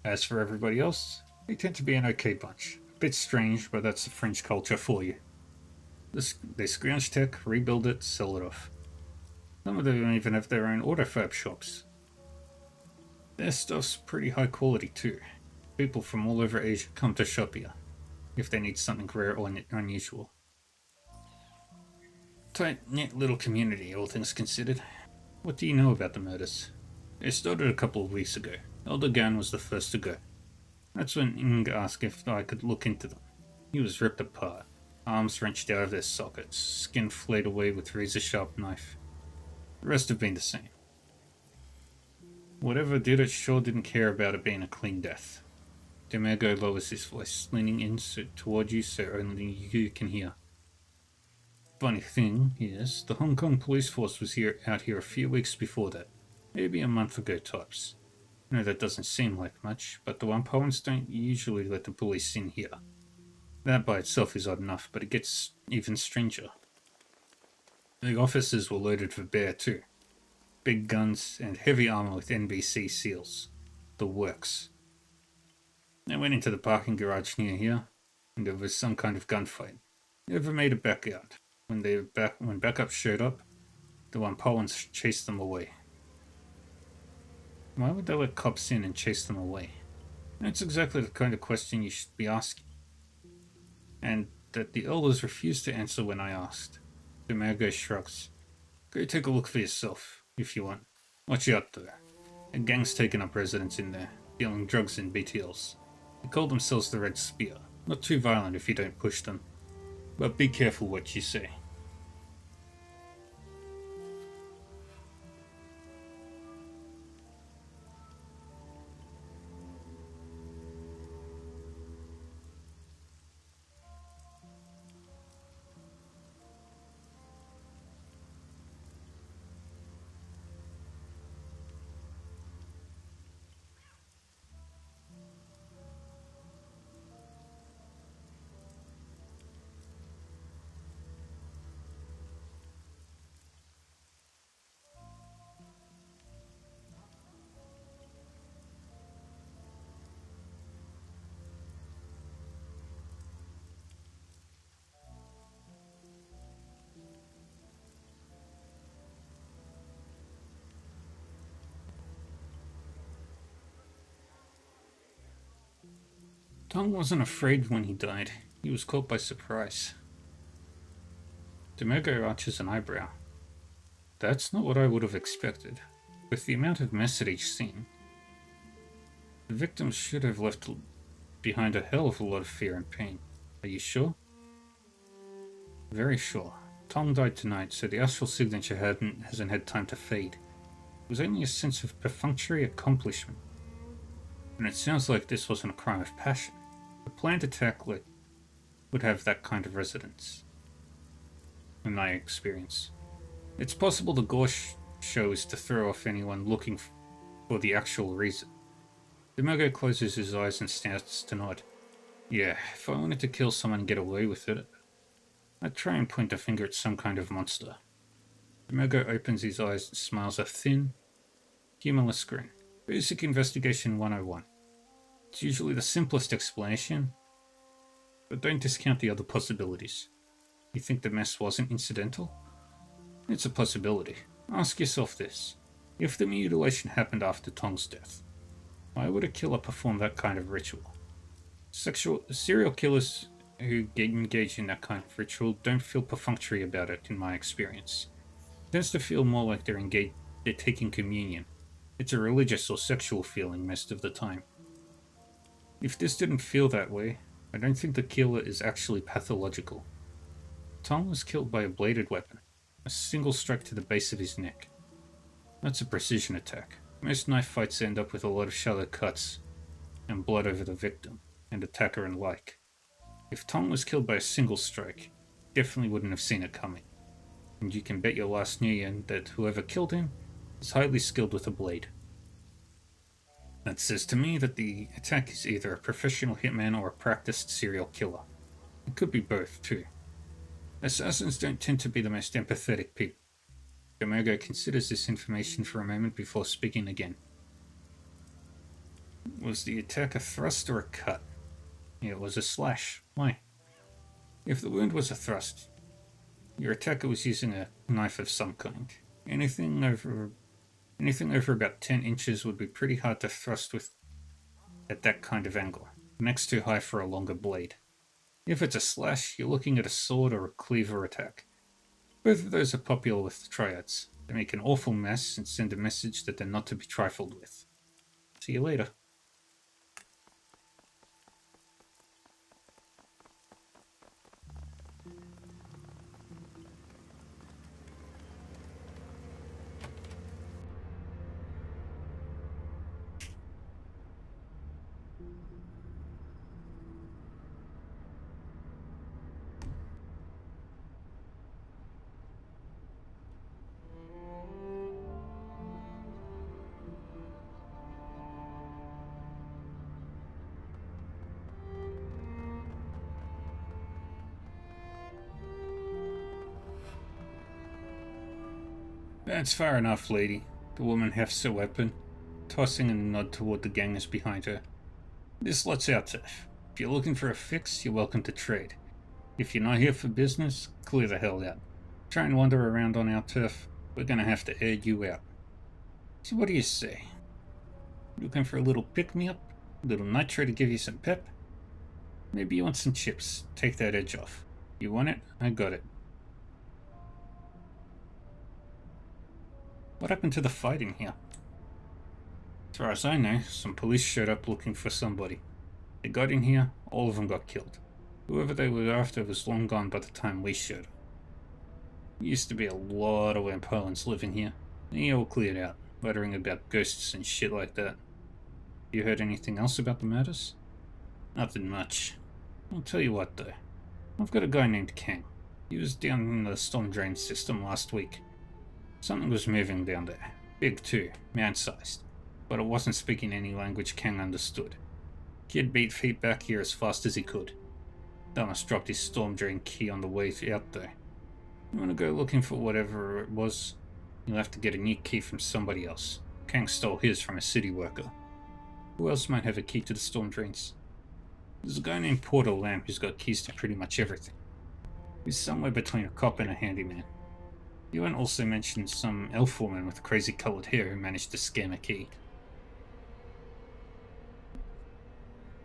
As for everybody else, they tend to be an okay bunch. A bit strange, but that's the French culture for you. They scrounge tech, rebuild it, sell it off. Some of them even have their own autofab shops. Their stuff's pretty high quality too. People from all over Asia come to shop here, if they need something rare or unusual. Tight-knit little community, all things considered. What do you know about the murders? They started a couple of weeks ago. Elder Gan was the first to go. That's when Ng asked if I could look into them. He was ripped apart, arms wrenched out of their sockets, skin flayed away with razor-sharp knife. The rest have been the same. Whatever did it sure didn't care about it being a clean death. Demergo lowers his voice, leaning in toward you so only you can hear. Funny thing is, the Hong Kong police force was out here a few weeks before that. Maybe a month ago tops. I know that doesn't seem like much, but the Wampoans don't usually let the police in here. That by itself is odd enough, but it gets even stranger. The officers were loaded for bear too. Big guns and heavy armor with NBC seals. The works. They went into the parking garage near here, and there was some kind of gunfight. Never made it back out. When backup showed up, the Wampoans chased them away. Why would they let cops in and chase them away? That's exactly the kind of question you should be asking. And that the elders refused to answer when I asked. Demergo shrugs. Go take a look for yourself, if you want. Watch out though. A gang's taken up residence in there. dealing drugs in BTLs. They call themselves the Red Spear. Not too violent if you don't push them, but be careful what you say. Tong wasn't afraid when he died. He was caught by surprise. Demergo arches an eyebrow. That's not what I would have expected. With the amount of mess at each scene, the victims should have left behind a hell of a lot of fear and pain. Are you sure? Very sure. Tong died tonight, so the astral signature hasn't had time to fade. It was only a sense of perfunctory accomplishment. And it sounds like this wasn't a crime of passion. A planned attack would have that kind of resonance, in my experience. It's possible the gore show is to throw off anyone looking for the actual reason. Demergo closes his eyes and starts to nod. Yeah, if I wanted to kill someone and get away with it, I'd try and point a finger at some kind of monster. Demergo opens his eyes and smiles a thin, humorless grin. Basic Investigation 101. It's usually the simplest explanation, but don't discount the other possibilities. You think the mess wasn't incidental? It's a possibility. Ask yourself this. If the mutilation happened after Tong's death, why would a killer perform that kind of ritual? Serial killers who engage in that kind of ritual don't feel perfunctory about it, in my experience. It tends to feel more like they're taking communion. It's a religious or sexual feeling most of the time. If this didn't feel that way, I don't think the killer is actually pathological. Tong was killed by a bladed weapon, a single strike to the base of his neck. That's a precision attack. Most knife fights end up with a lot of shallow cuts and blood over the victim and attacker alike. If Tong was killed by a single strike, definitely wouldn't have seen it coming. And you can bet your last New Year that whoever killed him is highly skilled with a blade. That says to me that the attack is either a professional hitman or a practiced serial killer. It could be both, too. Assassins don't tend to be the most empathetic people. Demergo considers this information for a moment before speaking again. Was the attack a thrust or a cut? It was a slash. Why? If the wound was a thrust, your attacker was using a knife of some kind. Anything over about 10 inches would be pretty hard to thrust with at that kind of angle. Next too high for a longer blade. If it's a slash, you're looking at a sword or a cleaver attack. Both of those are popular with the triads. They make an awful mess and send a message that they're not to be trifled with. See you later. That's far enough, lady. The woman hefts her weapon, tossing a nod toward the gangers behind her. This lot's our turf. If you're looking for a fix, you're welcome to trade. If you're not here for business, clear the hell out. Try and wander around on our turf, we're gonna have to air you out. So what do you say? Looking for a little pick-me-up? A little nitro to give you some pep? Maybe you want some chips. Take that edge off. You want it? I got it. What happened to the fighting here? As far as I know, some police showed up looking for somebody. They got in here, all of them got killed. Whoever they were after was long gone by the time we showed up. There used to be a lot of Wampoans living here. They all cleared out, muttering about ghosts and shit like that. You heard anything else about the murders? Nothing much. I'll tell you what though. I've got a guy named Kang. He was down in the storm drain system last week. Something was moving down there. Big too, man-sized. But it wasn't speaking any language Kang understood. Kid beat feet back here as fast as he could. Thomas dropped his storm drain key on the way out though. You want to go looking for whatever it was? You'll have to get a new key from somebody else. Kang stole his from a city worker. Who else might have a key to the storm drains? There's a guy named Porter Lamb who's got keys to pretty much everything. He's somewhere between a cop and a handyman. Ewan also mentioned some elf woman with crazy coloured hair who managed to scam a key.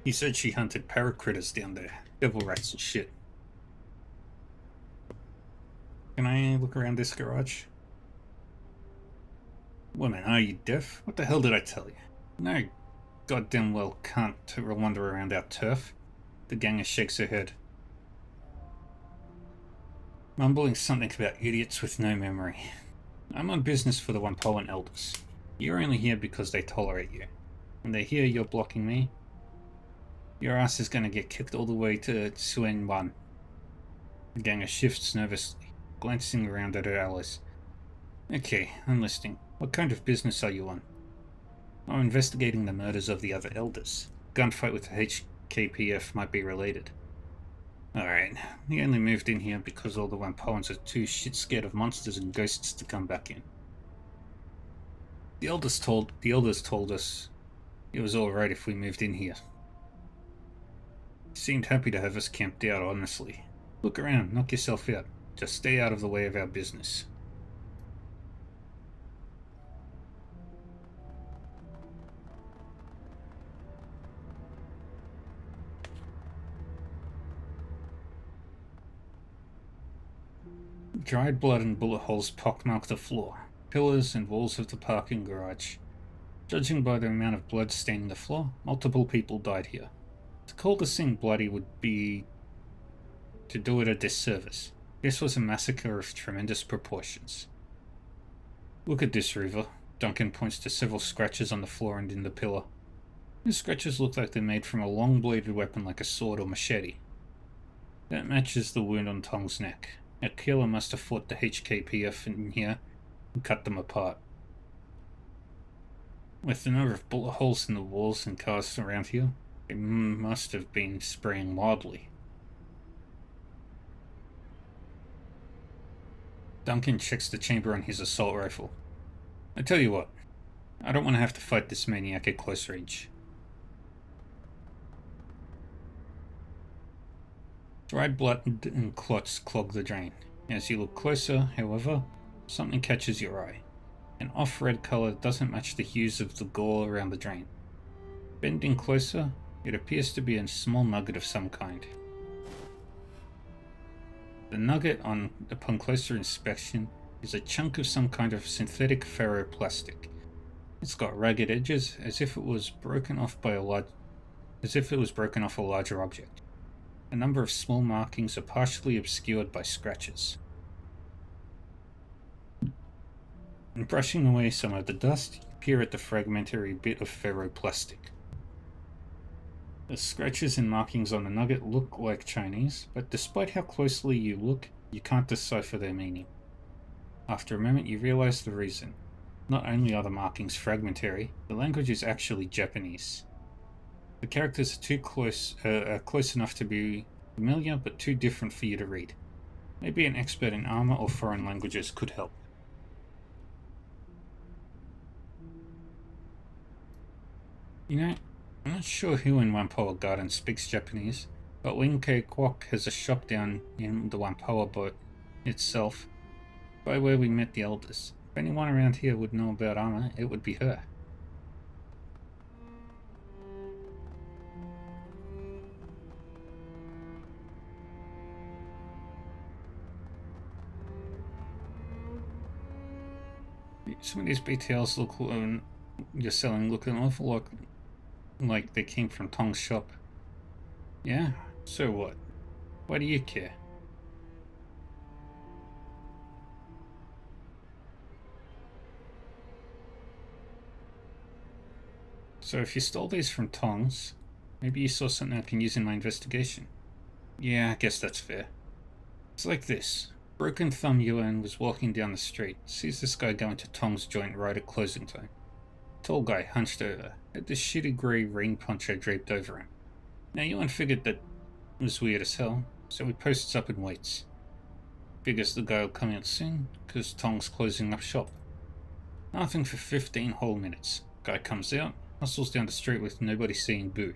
He said she hunted paracritters down there, devil rats and shit. Can I look around this garage? Woman, are you deaf? What the hell did I tell you? No, goddamn well can't wander around our turf. The ganger shakes her head, mumbling something about idiots with no memory. I'm on business for the Wampoan elders. You're only here because they tolerate you. When they hear you're blocking me, your ass is gonna get kicked all the way to Suen Wan. The ganger shifts nervously, glancing around at her allies. Okay, I'm listening. What kind of business are you on? I'm investigating the murders of the other elders. Gunfight with the HKPF might be related. Alright, he only moved in here because all the Wampoans are too shit scared of monsters and ghosts to come back in. The elders told us it was alright if we moved in here. Seemed happy to have us camped out, honestly. Look around, knock yourself out. Just stay out of the way of our business. Dried blood and bullet holes pockmark the floor, pillars and walls of the parking garage. Judging by the amount of blood staining the floor, multiple people died here. To call the scene bloody would be to do it a disservice. This was a massacre of tremendous proportions. Look at this, River. Duncan points to several scratches on the floor and in the pillar. These scratches look like they're made from a long-bladed weapon like a sword or machete. That matches the wound on Tong's neck. A killer must have fought the HKPF in here and cut them apart. With the number of bullet holes in the walls and cars around here, it must have been spraying wildly. Duncan checks the chamber on his assault rifle. I tell you what, I don't want to have to fight this maniac at close range. Dried blood and clots clog the drain. As you look closer, however, something catches your eye. An off-red color doesn't match the hues of the gore around the drain. Bending closer, it appears to be a small nugget of some kind. The nugget, upon closer inspection, is a chunk of some kind of synthetic ferroplastic. It's got ragged edges, as if it was broken off a larger object. A number of small markings are partially obscured by scratches. In brushing away some of the dust, you peer at the fragmentary bit of ferroplastic. The scratches and markings on the nugget look like Chinese, but despite how closely you look, you can't decipher their meaning. After a moment you realize the reason. Not only are the markings fragmentary, the language is actually Japanese. The characters are close enough to be familiar, but too different for you to read. Maybe an expert in armor or foreign languages could help. You know, I'm not sure who in Wampoa Garden speaks Japanese, but Wing Kei Kwok has a shop down in the Wampoa boat itself, by where we met the elders. If anyone around here would know about armor, it would be her. Some of these BTLs look you're selling look an awful lot like they came from Tong's shop. Yeah? So what? Why do you care? So if you stole these from Tong's, maybe you saw something I can use in my investigation. Yeah, I guess that's fair. It's like this. Broken Thumb Yuan was walking down the street, sees this guy going to Tong's joint right at closing time. Tall guy, hunched over, had this shitty grey rain poncho draped over him. Now Yuan figured that was weird as hell, so he posts up and waits. Figures the guy will come out soon, cause Tong's closing up shop. Nothing for 15 whole minutes. Guy comes out, hustles down the street with nobody seeing boo.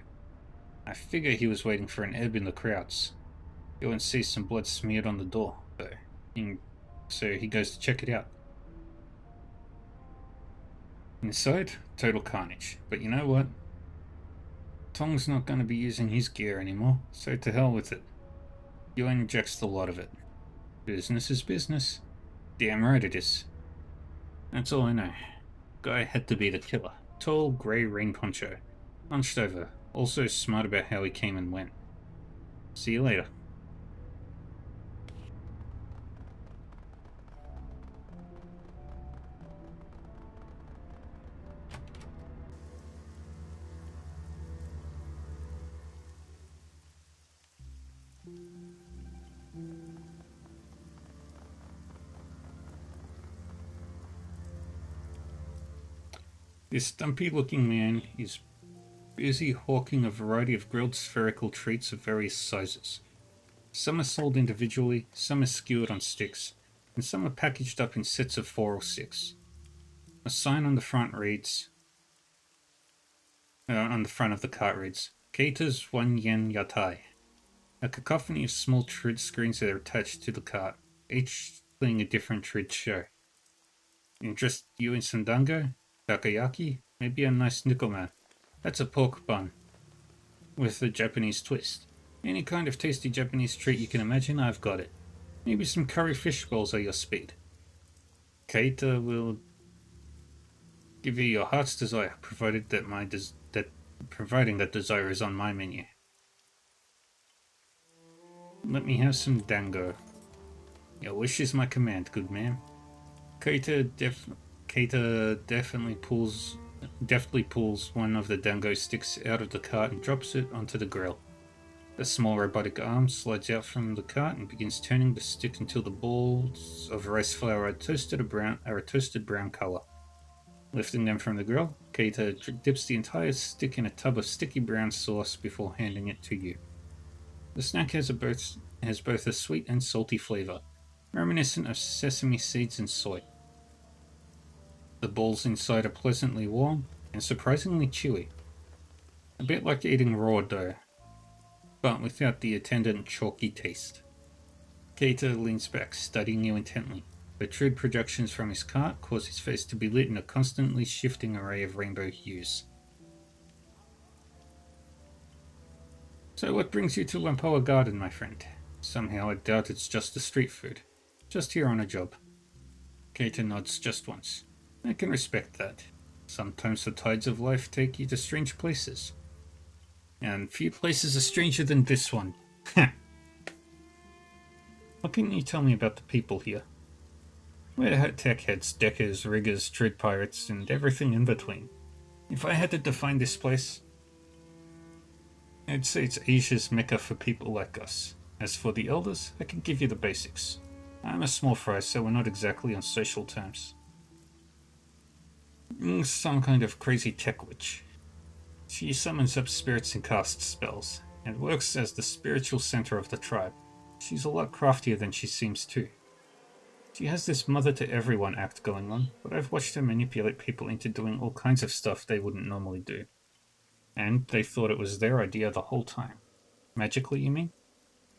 I figure he was waiting for an ebb in the crowds. Yuan sees some blood smeared on the door, though, so he goes to check it out. Inside, total carnage. But you know what? Tong's not going to be using his gear anymore, so to hell with it. Yuan injects the lot of it. Business is business. Damn right it is. That's all I know. Guy had to be the killer. Tall, grey rain poncho. Hunched over. Also smart about how he came and went. See you later. This stumpy-looking man is busy hawking a variety of grilled spherical treats of various sizes. Some are sold individually, some are skewered on sticks, and some are packaged up in sets of 4 or 6. A sign on the front reads, on the front of the cart reads, Keita's 1 yen yatai. A cacophony of small trid screens are attached to the cart, each playing a different trid show. Interest you in sandango? Takoyaki? Maybe a nice nickelman. That's a pork bun with a Japanese twist. Any kind of tasty Japanese treat you can imagine, I've got it. Maybe some curry fish balls are your speed. Keita will give you your heart's desire, provided that desire is on my menu. Let me have some dango. Your wish is my command, good man. Keita definitely pulls one of the dango sticks out of the cart and drops it onto the grill. The small robotic arm slides out from the cart and begins turning the stick until the balls of rice flour are a toasted brown color. Lifting them from the grill, Keita dips the entire stick in a tub of sticky brown sauce before handing it to you. The snack has both a sweet and salty flavor, reminiscent of sesame seeds and soy. The balls inside are pleasantly warm and surprisingly chewy. A bit like eating raw dough, but without the attendant chalky taste. Keita leans back, studying you intently. Protrude projections from his cart cause his face to be lit in a constantly shifting array of rainbow hues. So what brings you to Lampoa Garden, my friend? Somehow I doubt it's just the street food. Just here on a job. Keita nods just once. I can respect that. Sometimes the tides of life take you to strange places. And few places are stranger than this one. What can you tell me about the people here? We're tech heads, deckers, riggers, trid pirates, and everything in between. If I had to define this place, I'd say it's Asia's mecca for people like us. As for the elders, I can give you the basics. I'm a small fry, so we're not exactly on social terms. Some kind of crazy tech witch. She summons up spirits and casts spells, and works as the spiritual center of the tribe. She's a lot craftier than she seems too. She has this mother-to-everyone act going on, but I've watched her manipulate people into doing all kinds of stuff they wouldn't normally do. And they thought it was their idea the whole time. Magically, you mean?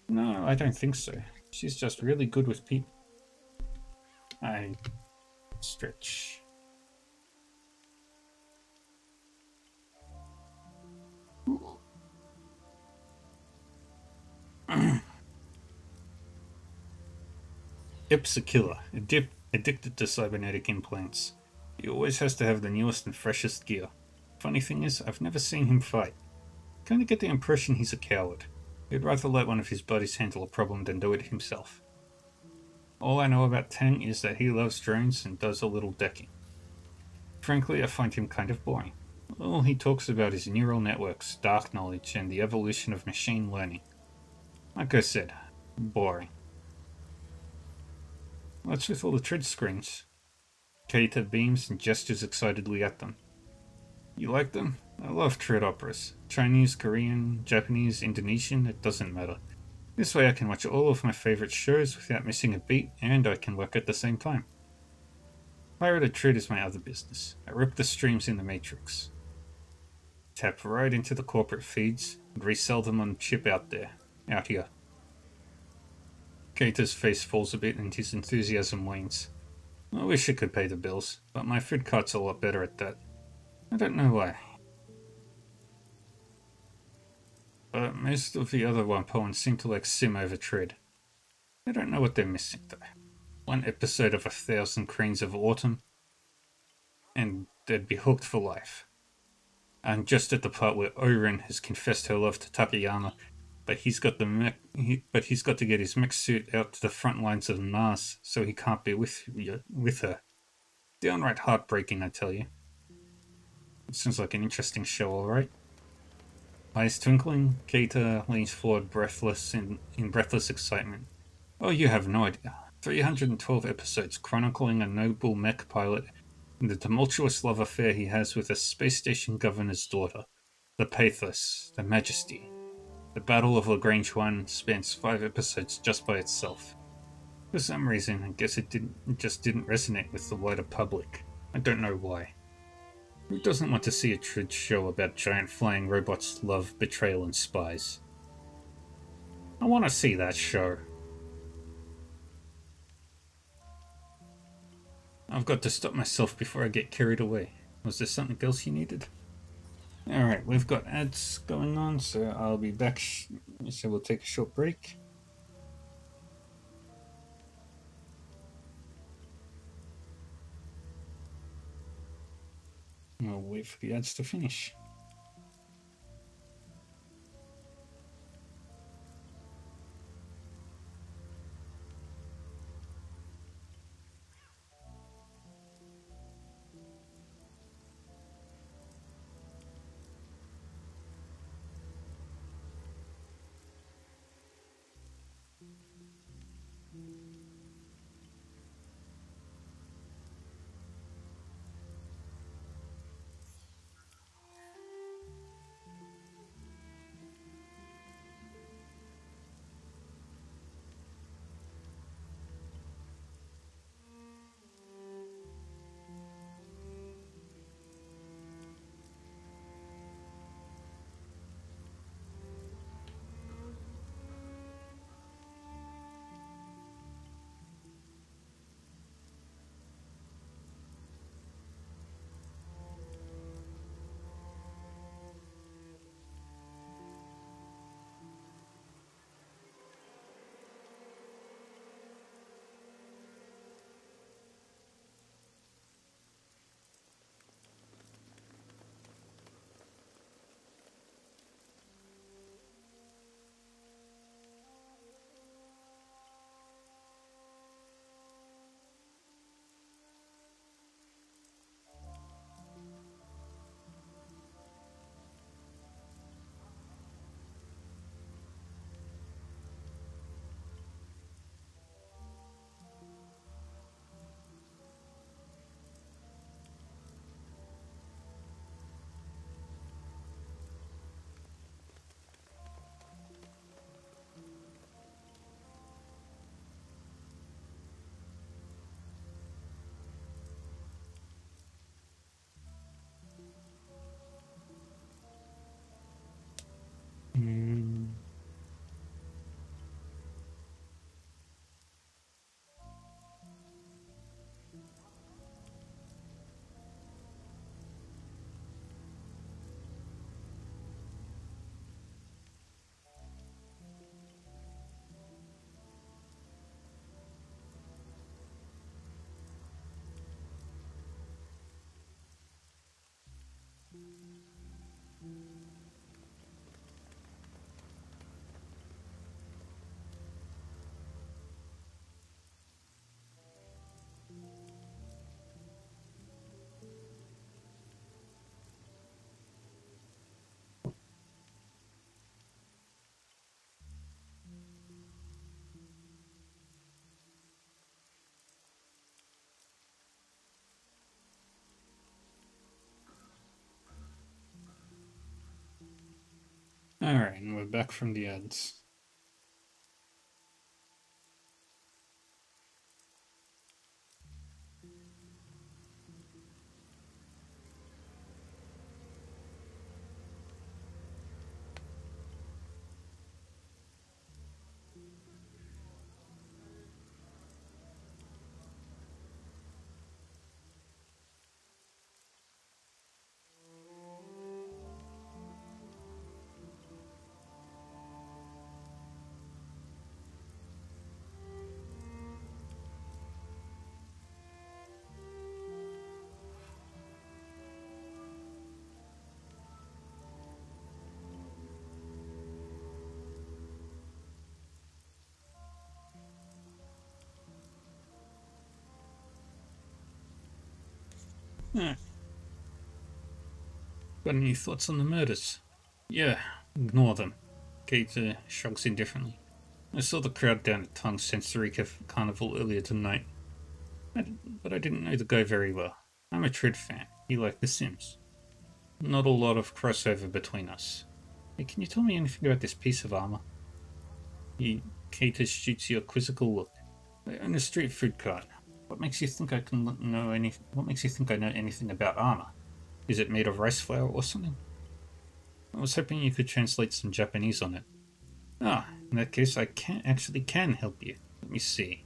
No, I don't think so. She's just really good with people. I stretch. Ip's a killer, addicted to cybernetic implants. He always has to have the newest and freshest gear. Funny thing is, I've never seen him fight. Kinda get the impression he's a coward. He'd rather let one of his buddies handle a problem than do it himself. All I know about Tang is that he loves drones and does a little decking. Frankly, I find him kind of boring. All he talks about is neural networks, dark knowledge, and the evolution of machine learning. Like I said, boring. What's with all the tread screens? Keita beams and gestures excitedly at them. You like them? I love tread operas. Chinese, Korean, Japanese, Indonesian, it doesn't matter. This way I can watch all of my favorite shows without missing a beat, and I can work at the same time. Pirated tread is my other business. I rip the streams in the Matrix. Tap right into the corporate feeds and resell them on chip out here. Keita's face falls a bit and his enthusiasm wanes. I wish I could pay the bills, but my food cart's a lot better at that. I don't know why. But most of the other Wampoans seem to like sim over tread. I don't know what they're missing though. One episode of 1,000 Cranes of Autumn, and they'd be hooked for life. I'm just at the part where Oren has confessed her love to Takayama, but he's got to get his mech suit out to the front lines of Mars, so he can't be with her. Downright heartbreaking, I tell you. It sounds like an interesting show, alright. Eyes twinkling, Keita leans forward breathless in breathless excitement. Oh, you have no idea. 312 episodes chronicling a noble mech pilot and the tumultuous love affair he has with a space station governor's daughter. The pathos, the majesty. The Battle of Lagrange 1 spans 5 episodes just by itself. For some reason, I guess it just didn't resonate with the wider public. I don't know why. Who doesn't want to see a tread show about giant flying robots' love, betrayal, and spies? I want to see that show. I've got to stop myself before I get carried away. Was there something else you needed? Alright, we've got ads going on, so I'll be back. So we'll take a short break. I'll wait for the ads to finish. Alright, and we're back from the ads. Yeah. Got any thoughts on the murders? Yeah, ignore them. Keita shrugs indifferently. I saw the crowd down at Tong's Sensory Carnival earlier tonight, but I didn't know the guy very well. I'm a Trid fan. He liked The Sims. Not a lot of crossover between us. Hey, can you tell me anything about this piece of armor? Keita shoots you a quizzical look. I own a street food cart. What makes you think I What makes you think I know anything about armor? Is it made of rice flour or something? I was hoping you could translate some Japanese on it. Ah, in that case, I can help you. Let me see.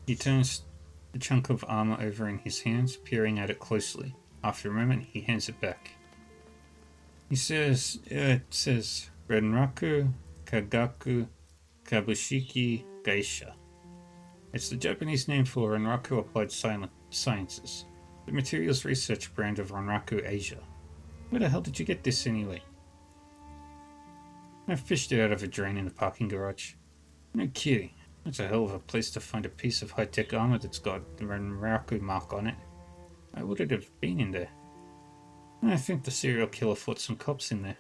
He turns the chunk of armor over in his hands, peering at it closely. After a moment, he hands it back. It says Renraku Kagaku Kabushiki Gaisha. It's the Japanese name for Renraku Applied Sciences, the materials research brand of Renraku Asia. Where the hell did you get this anyway? I fished it out of a drain in the parking garage. No kidding. That's a hell of a place to find a piece of high-tech armor that's got the Renraku mark on it. I wouldn't have been in there. I think the serial killer fought some cops in there.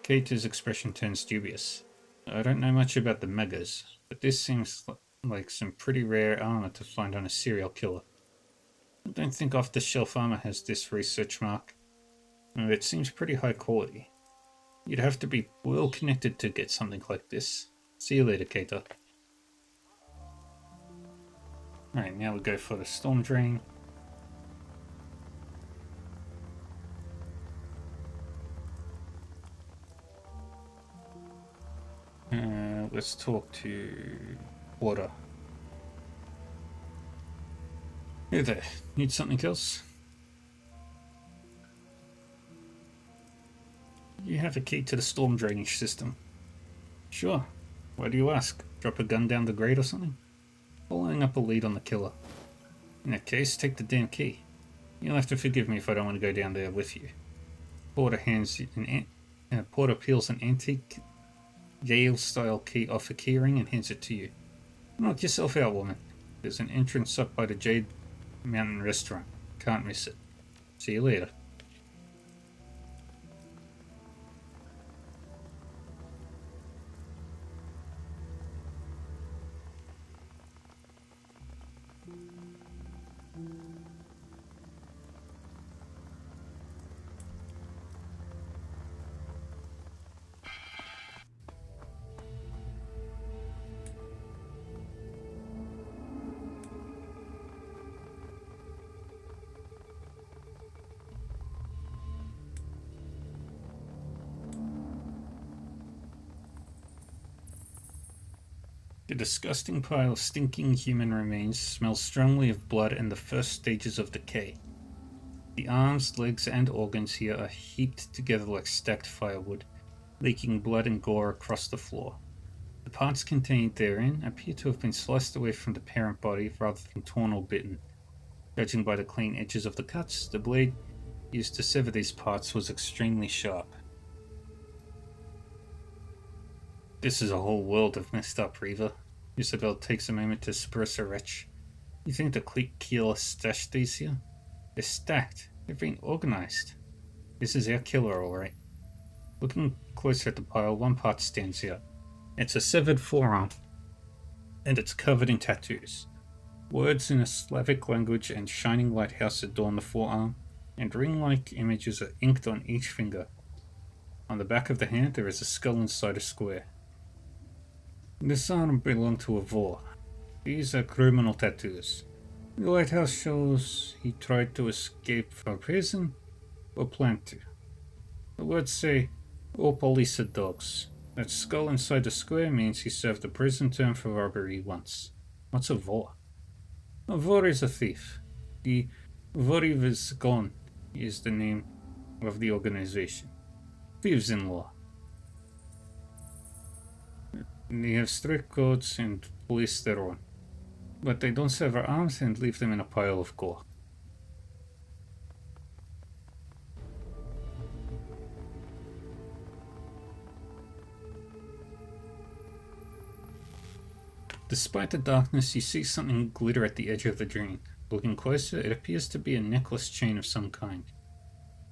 Keita's expression turns dubious. I don't know much about the megas, but this seems like some pretty rare armor to find on a serial killer. I don't think off-the-shelf armor has this research mark. It seems pretty high quality. You'd have to be well connected to get something like this. See you later, Keita. Alright, now we go for the storm drain. Let's talk to Water. Hey there, need something else? You have a key to the storm drainage system. Sure. Why do you ask? Drop a gun down the grate or something? Following up a lead on the killer. In that case, take the damn key. You'll have to forgive me if I don't want to go down there with you. Porter peels an antique Yale-style key off a keyring and hands it to you. Knock yourself out, woman. There's an entrance up by the Jade Mountain restaurant. Can't miss it. See you later. The disgusting pile of stinking human remains smells strongly of blood and the first stages of decay. The arms, legs, and organs here are heaped together like stacked firewood, leaking blood and gore across the floor. The parts contained therein appear to have been sliced away from the parent body rather than torn or bitten. Judging by the clean edges of the cuts, the blade used to sever these parts was extremely sharp. This is a whole world of messed up, Reaver. Isabel takes a moment to suppress her retch. You think the killer stashed these here? They're stacked. They're being organized. This is our killer, alright. Looking closer at the pile, one part stands out. It's a severed forearm, and it's covered in tattoos. Words in a Slavic language and shining lighthouse adorn the forearm. and ring-like images are inked on each finger. On the back of the hand there is a skull inside a square. This arm belonged to a Vor. These are criminal tattoos. The lighthouse shows he tried to escape from prison, or planned to. The words say, all police are dogs. That skull inside the square means he served a prison term for robbery once. What's a Vor? A Vor is a thief. The Vorivizgon is the name of the organization. Thieves in law. They have strict codes and police their own. But they don't sever arms and leave them in a pile of gore. Despite the darkness, you see something glitter at the edge of the drain. Looking closer, it appears to be a necklace chain of some kind.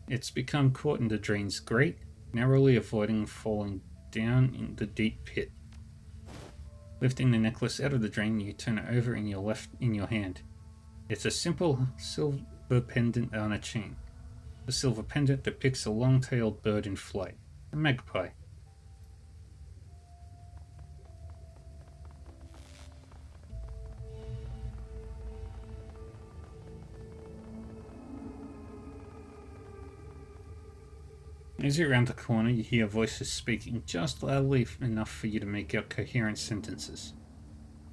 It's become caught in the drain's grate, narrowly avoiding falling down in the deep pit. Lifting the necklace out of the drain, you turn it over in your hand. It's a simple silver pendant on a chain. The silver pendant depicts a long-tailed bird in flight, a magpie. As you round the corner, you hear voices speaking just loudly enough for you to make out coherent sentences.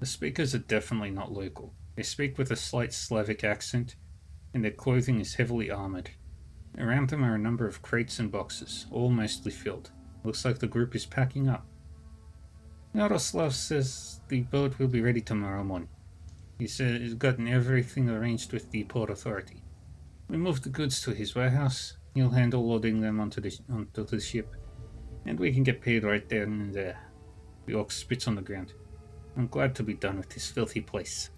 The speakers are definitely not local. They speak with a slight Slavic accent, and their clothing is heavily armored. Around them are a number of crates and boxes, all mostly filled. Looks like the group is packing up. Yaroslav says the boat will be ready tomorrow morning. He said he's gotten everything arranged with the port authority. We moved the goods to his warehouse. He'll handle loading them onto the ship, and we can get paid right there and there. The orc spits on the ground. I'm glad to be done with this filthy place.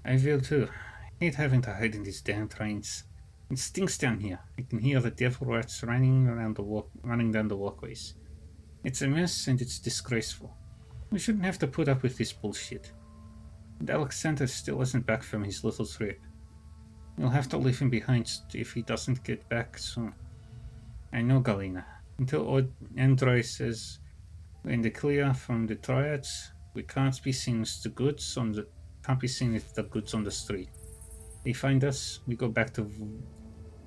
I will too. I hate having to hide in these damn trains. It stinks down here. I can hear the devil rats running down the walkways. It's a mess and it's disgraceful. We shouldn't have to put up with this bullshit. And Alexander still isn't back from his little trip. You'll have to leave him behind if he doesn't get back soon. I know, Galina. Until Andrei says we're in the clear from the triads, we can't be seen with the goods on the street. They find us, we go back to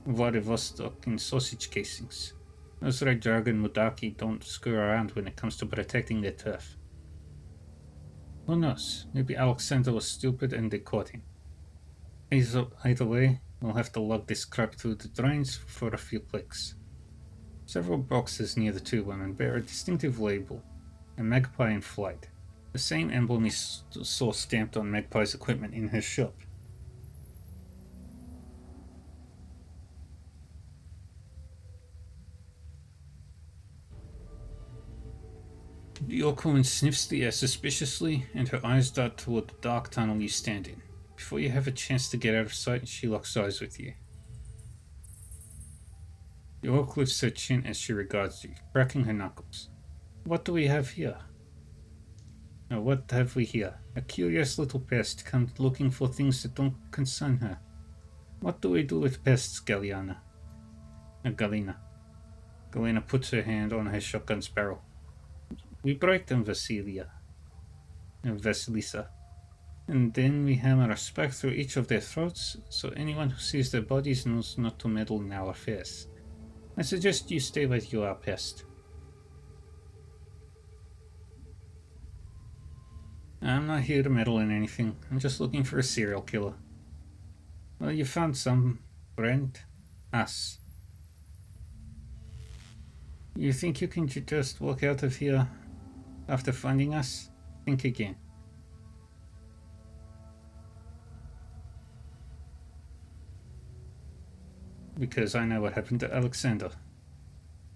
Vladivostok in sausage casings. Those Red Dragon Mudaki don't screw around when it comes to protecting their turf. Who knows? Maybe Alexander was stupid and they caught him. Either way, we'll have to lug this crap through the drains for a few clicks. Several boxes near the two women bear a distinctive label, a magpie in flight, the same emblem he saw stamped on Magpie's equipment in his shop. The orc woman sniffs the air suspiciously, and her eyes dart toward the dark tunnel you stand in. Before you have a chance to get out of sight, she locks eyes with you. The orc lifts her chin as she regards you, cracking her knuckles. What do we have here? Now, what have we here? A curious little pest comes looking for things that don't concern her. What do we do with pests, Galina? Galina puts her hand on her shotgun's barrel. We break them, Vasilisa. And then we hammer a spike through each of their throats, so anyone who sees their bodies knows not to meddle in our affairs. I suggest you stay with your pest. I'm not here to meddle in anything. I'm just looking for a serial killer. Well, you found some, friend. Us. You think you can just walk out of here after finding us? Think again. Because I know what happened to Alexander.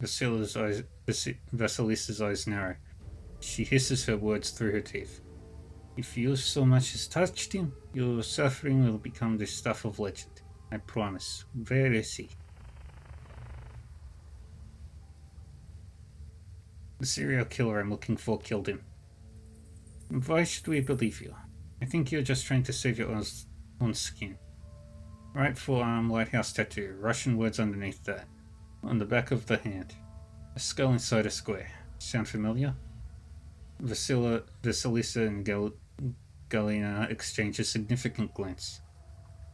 Vasilisa's eyes narrow. She hisses her words through her teeth. If you so much as touched him, your suffering will become the stuff of legend. I promise. Where is he? The serial killer I'm looking for killed him. Why should we believe you? I think you're just trying to save your own skin. Right forearm, lighthouse tattoo, Russian words underneath that. On the back of the hand. A skull inside a square. Sound familiar? Vasilisa and Galina exchange a significant glance.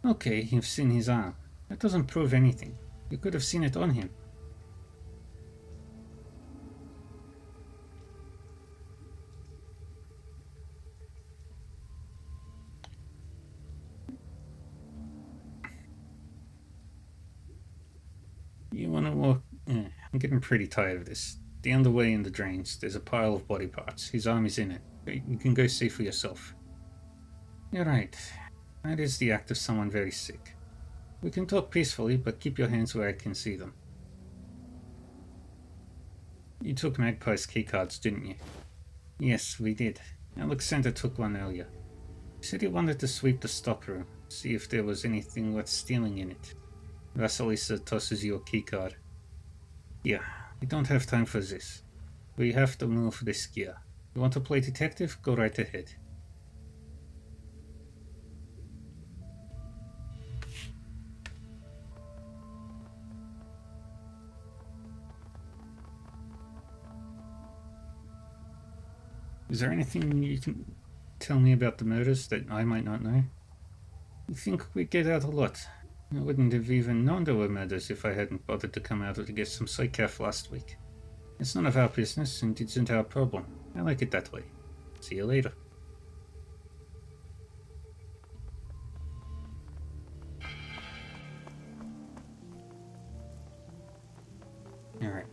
Okay, you've seen his arm. That doesn't prove anything. You could have seen it on him. You want to walk? I'm getting pretty tired of this. Down the way in the drains, there's a pile of body parts. His arm is in it. You can go see for yourself. You're right. That is the act of someone very sick. We can talk peacefully, but keep your hands where I can see them. You took Magpie's keycards, didn't you? Yes, we did. Alexander took one earlier. He said he wanted to sweep the stockroom, see if there was anything worth stealing in it. Vasilisa tosses you a keycard. Yeah, we don't have time for this. We have to move this gear. You want to play detective? Go right ahead. Is there anything you can tell me about the murders that I might not know? I think we get out a lot. I wouldn't have even known there were murders if I hadn't bothered to come out to get some psychaf last week. It's none of our business and it isn't our problem. I like it that way. See you later. Alright.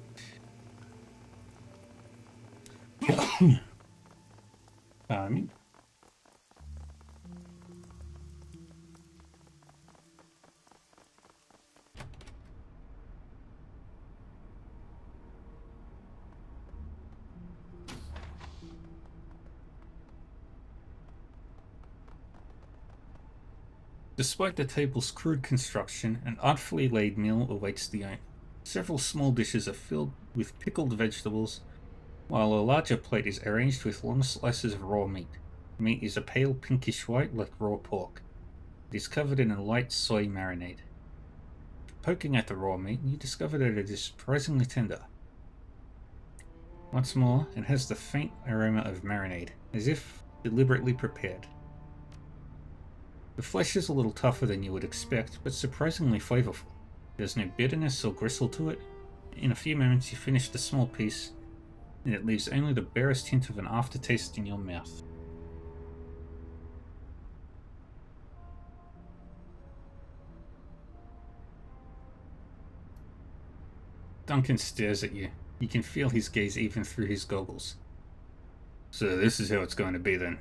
Despite the table's crude construction, an artfully laid meal awaits the owner. Several small dishes are filled with pickled vegetables, while a larger plate is arranged with long slices of raw meat. The meat is a pale pinkish white like raw pork. It is covered in a light soy marinade. Poking at the raw meat, you discover that it is surprisingly tender. Once more, it has the faint aroma of marinade, as if deliberately prepared. The flesh is a little tougher than you would expect, but surprisingly flavorful. There's no bitterness or gristle to it. In a few moments you finish the small piece, and it leaves only the barest hint of an aftertaste in your mouth. Duncan stares at you. You can feel his gaze even through his goggles. So this is how it's going to be then.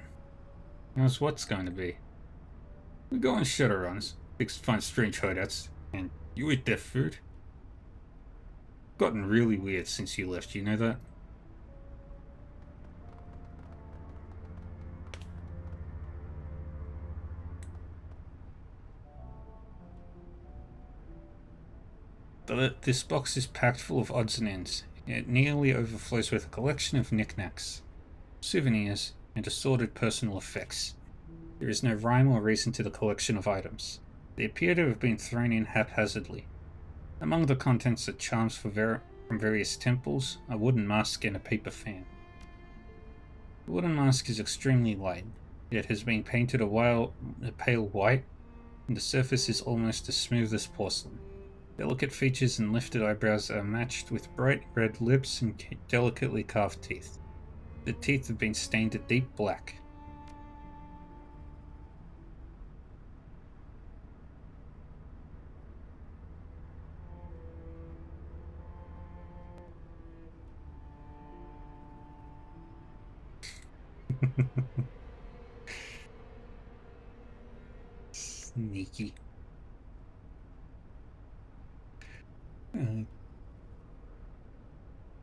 How's what's going to be? We go on Shadowruns, find strange hideouts, and you eat their food? Gotten really weird since you left, you know that? This box is packed full of odds and ends. It nearly overflows with a collection of knickknacks, souvenirs, and assorted personal effects. There is no rhyme or reason to the collection of items. They appear to have been thrown in haphazardly. Among the contents are charms from various temples, a wooden mask, and a paper fan. The wooden mask is extremely light. It has been painted a pale white, and the surface is almost as smooth as porcelain. Delicate features and lifted eyebrows are matched with bright red lips and delicately carved teeth. The teeth have been stained a deep black. Sneaky.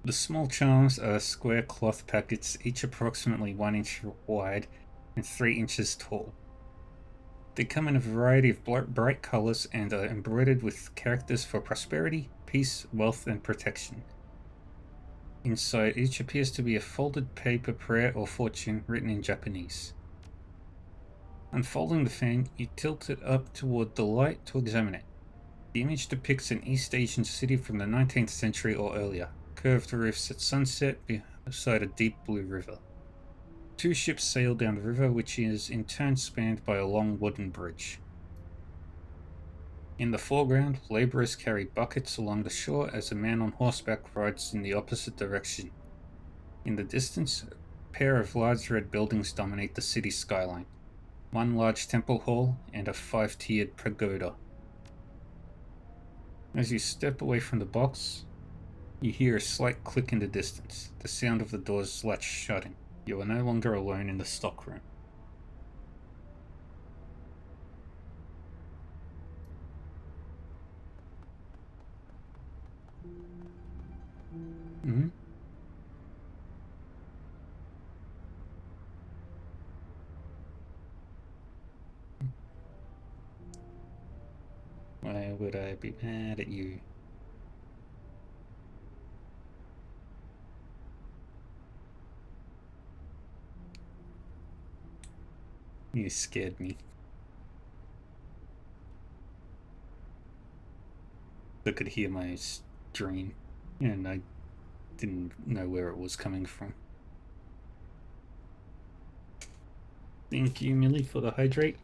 The small charms are square cloth packets, each approximately 1 inch wide and 3 inches tall. They come in a variety of bright colors and are embroidered with characters for prosperity, peace, wealth, and protection. Inside each appears to be a folded paper prayer or fortune written in Japanese. Unfolding the fan, you tilt it up toward the light to examine it. The image depicts an East Asian city from the 19th century or earlier. Curved roofs at sunset beside a deep blue river. Two ships sail down the river, which is in turn spanned by a long wooden bridge. In the foreground, laborers carry buckets along the shore as a man on horseback rides in the opposite direction. In the distance, a pair of large red buildings dominate the city skyline. One large temple hall and a 5-tiered pagoda. As you step away from the box, you hear a slight click in the distance, the sound of the door's latch shutting. You are no longer alone in the stockroom. Mm-hmm. Why would I be mad at you? You scared me. I could hear my stream, and I didn't know where it was coming from. Thank you, Millie, for the hydrate.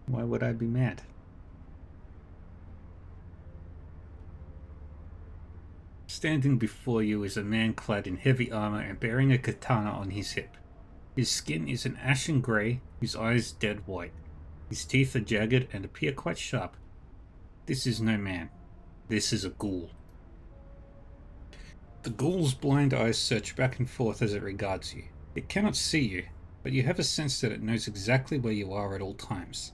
Why would I be mad? Standing before you is a man clad in heavy armor and bearing a katana on his hip. His skin is an ashen grey, his eyes dead white. His teeth are jagged and appear quite sharp. This is no man. This is a ghoul. The ghoul's blind eyes search back and forth as it regards you. It cannot see you, but you have a sense that it knows exactly where you are at all times.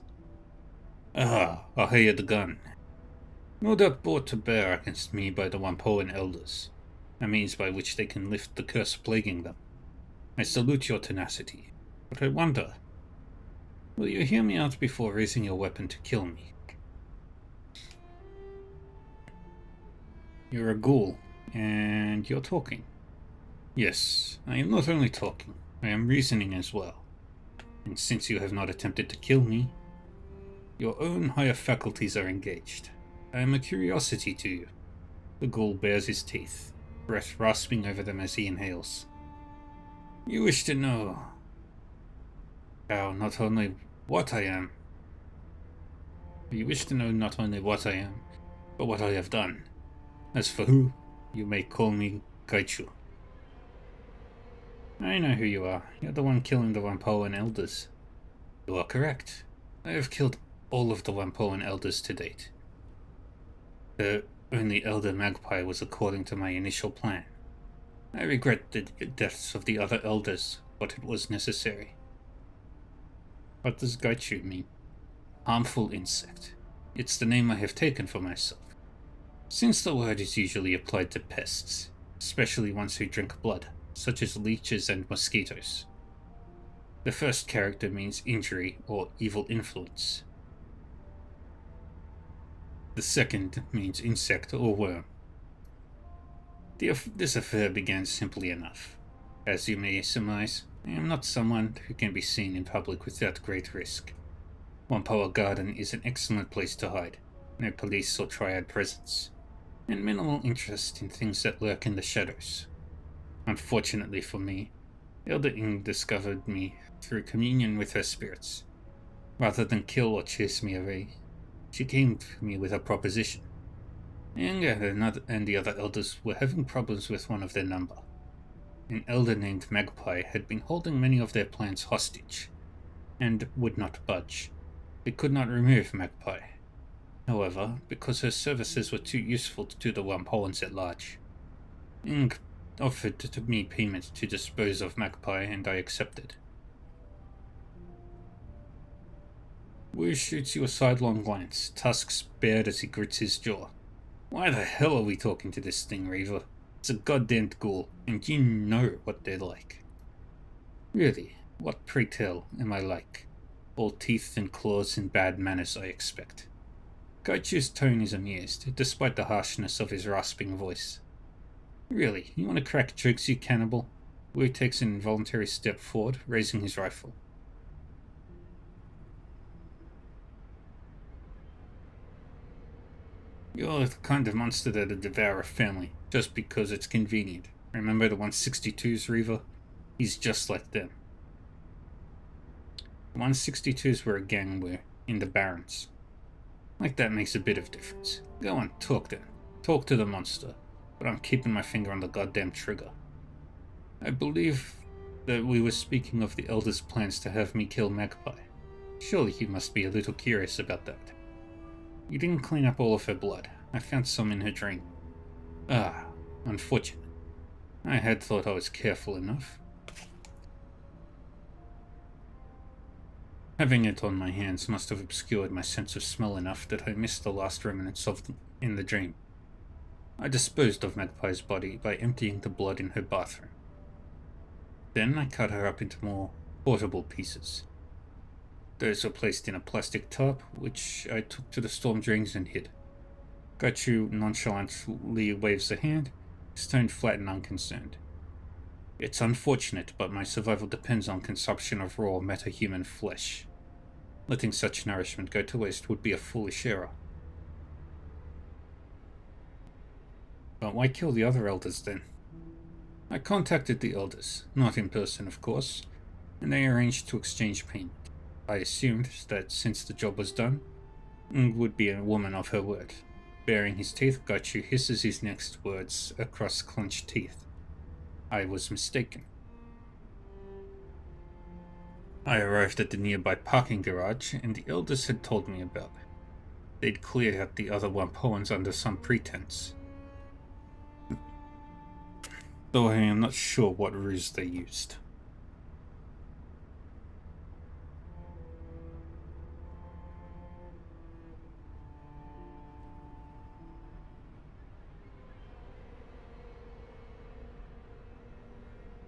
Ah, I hear the gun. No doubt brought to bear against me by the Wampoan elders, a means by which they can lift the curse plaguing them. I salute your tenacity, but I wonder, will you hear me out before raising your weapon to kill me? You're a ghoul, and you're talking. Yes, I am not only talking, I am reasoning as well. And since you have not attempted to kill me, your own higher faculties are engaged. I am a curiosity to you. The ghoul bares his teeth, breath rasping over them as he inhales. You wish to know how not only what I am. You wish to know not only what I am, but what I have done. As for who, you may call me Kaichu. I know who you are. You're the one killing the Wampoan elders. You are correct. I have killed all of the Wampoan elders to date. The only elder Magpie was according to my initial plan. I regret the deaths of the other elders, but it was necessary. What does Gaichu mean? Harmful insect. It's the name I have taken for myself, since the word is usually applied to pests, especially ones who drink blood, such as leeches and mosquitoes. The first character means injury or evil influence. The second means insect or worm. This affair began simply enough. As you may surmise, I am not someone who can be seen in public without great risk. Wampoa Garden is an excellent place to hide, no police or triad presence, and minimal interest in things that lurk in the shadows. Unfortunately for me, Elder Ing discovered me through communion with her spirits. Rather than kill or chase me away, she came to me with a proposition. Ing and the other elders were having problems with one of their number. An elder named Magpie had been holding many of their plans hostage. and would not budge. They could not remove Magpie. However, because her services were too useful to the Wampoans at large, Ing offered to me payment to dispose of Magpie, and I accepted. Wu shoots you a sidelong glance, tusks bared as he grits his jaw. Why the hell are we talking to this thing, Reaver? It's a goddamn ghoul, and you know what they're like. Really, what, pray tell, am I like? All teeth and claws and bad manners, I expect. Gaichu's tone is amused, despite the harshness of his rasping voice. Really, you want to crack jokes, you cannibal? Wu takes an involuntary step forward, raising his rifle. You're the kind of monster that'd devour a family, just because it's convenient. Remember the 162s, Reaver? He's just like them. The 162s were a gang were in the Barrens. Like that makes a bit of difference. Go on, talk then. Talk to the monster. But I'm keeping my finger on the goddamn trigger. I believe that we were speaking of the Elder's plans to have me kill Magpie. Surely you must be a little curious about that. You didn't clean up all of her blood. I found some in her drink. Ah, unfortunate. I had thought I was careful enough. Having it on my hands must have obscured my sense of smell enough that I missed the last remnants of them in the dream. I disposed of Magpie's body by emptying the blood in her bathroom. Then I cut her up into more portable pieces. Those were placed in a plastic tub, which I took to the storm drains and hid. Gaichu nonchalantly waves a hand, his tone flat and unconcerned. It's unfortunate, but my survival depends on consumption of raw metahuman flesh. Letting such nourishment go to waste would be a foolish error. But why kill the other elders then? I contacted the elders, not in person of course, and they arranged to exchange payment. I assumed that since the job was done, Ng would be a woman of her word. Baring his teeth, Gaichu hisses his next words across clenched teeth. I was mistaken. I arrived at the nearby parking garage, and the elders had told me about it. They'd cleared out the other Wampoans under some pretense. Though I am not sure what ruse they used.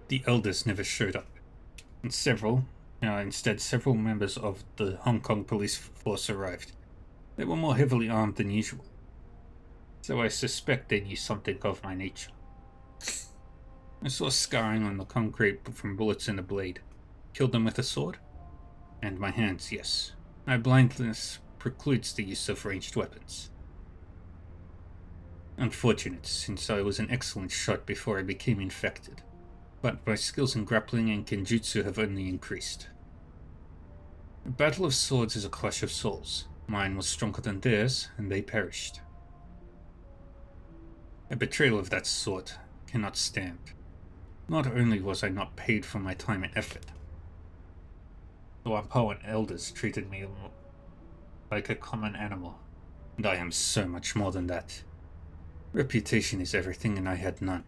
The elders never showed up, and instead several members of the Hong Kong police force arrived. They were more heavily armed than usual, so I suspect they knew something of my nature. I saw scarring on the concrete from bullets in the blade. Killed them with a sword? And my hands, yes. My blindness precludes the use of ranged weapons. Unfortunate, since I was an excellent shot before I became infected. But my skills in grappling and kenjutsu have only increased. A battle of swords is a clash of souls. Mine was stronger than theirs, and they perished. A betrayal of that sort cannot stand. Not only was I not paid for my time and effort, the Wampoan elders treated me like a common animal, and I am so much more than that. Reputation is everything, and I had none.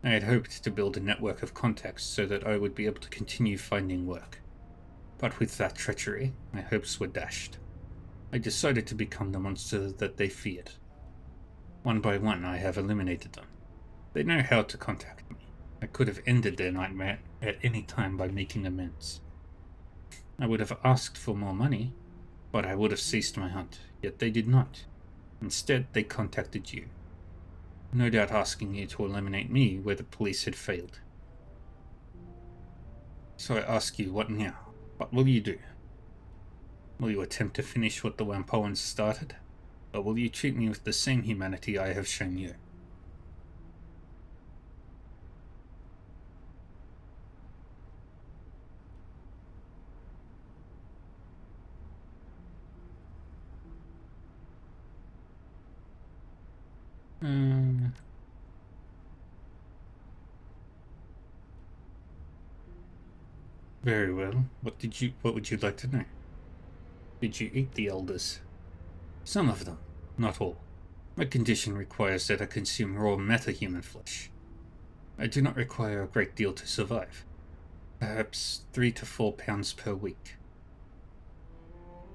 I had hoped to build a network of contacts so that I would be able to continue finding work. But with that treachery, my hopes were dashed. I decided to become the monster that they feared. One by one, I have eliminated them. They know how to contact me. I could have ended their nightmare at any time by making amends. I would have asked for more money, but I would have ceased my hunt, yet they did not. Instead, they contacted you. No doubt asking you to eliminate me where the police had failed. So I ask you, what now? What will you do? Will you attempt to finish what the Wampoans started? Or will you treat me with the same humanity I have shown you? Very well. What would you like to know? Did you eat the elders? Some of them, not all. My condition requires that I consume raw meta-human flesh. I do not require a great deal to survive. Perhaps 3 to 4 pounds per week.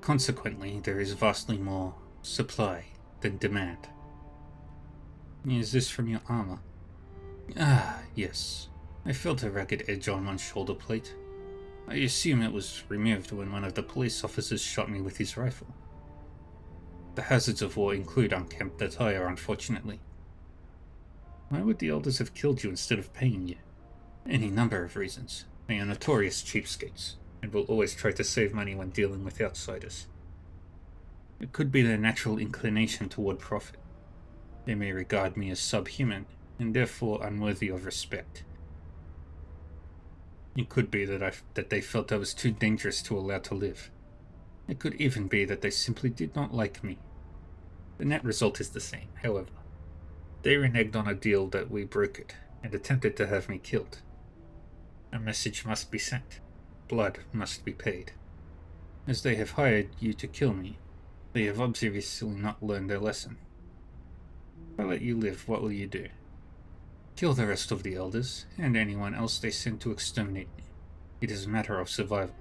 Consequently, there is vastly more supply than demand. Is this from your armor? Ah, yes. I felt a ragged edge on one shoulder plate. I assume it was removed when one of the police officers shot me with his rifle. The hazards of war include unkempt attire, unfortunately. Why would the elders have killed you instead of paying you? Any number of reasons. They are notorious cheapskates, and will always try to save money when dealing with outsiders. It could be their natural inclination toward profit. They may regard me as subhuman, and therefore unworthy of respect. It could be that they felt I was too dangerous to allow to live. It could even be that they simply did not like me. The net result is the same, however. They reneged on a deal that we brokered, and attempted to have me killed. A message must be sent. Blood must be paid. As they have hired you to kill me, they have obviously not learned their lesson. If I let you live, what will you do? Kill the rest of the elders, and anyone else they send to exterminate me. It is a matter of survival.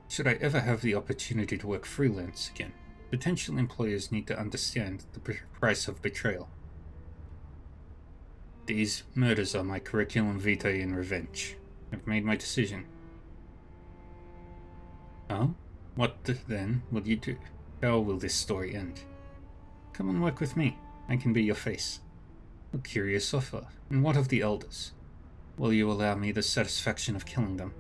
Should I ever have the opportunity to work freelance again, potential employers need to understand the price of betrayal. These murders are my curriculum vitae in revenge. I've made my decision. Oh? What then will you do? How will this story end? Come and work with me. I can be your face. A curious offer. And what of the elders? Will you allow me the satisfaction of killing them?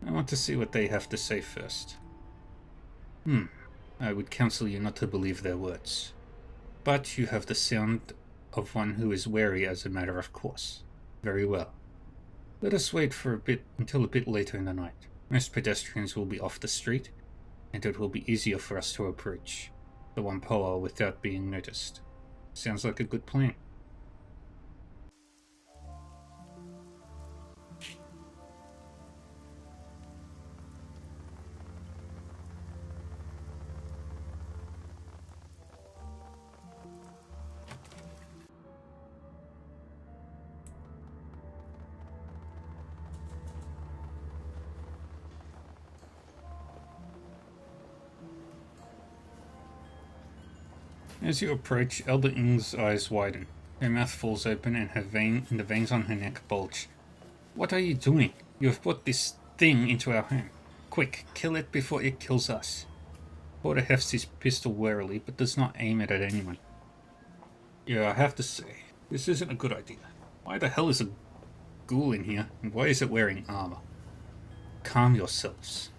I want to see what they have to say first. I would counsel you not to believe their words. But you have the sound of one who is wary as a matter of course. Very well. Let us wait for until a bit later in the night. Most pedestrians will be off the street, and it will be easier for us to approach the Wampoa without being noticed. Sounds like a good plan. As you approach, Elder Ing's eyes widen. Her mouth falls open and the veins on her neck bulge. What are you doing? You have brought this thing into our home. Quick, kill it before it kills us. Porter hefts his pistol warily, but does not aim it at anyone. Yeah, I have to say, this isn't a good idea. Why the hell is a ghoul in here, and why is it wearing armor? Calm yourselves.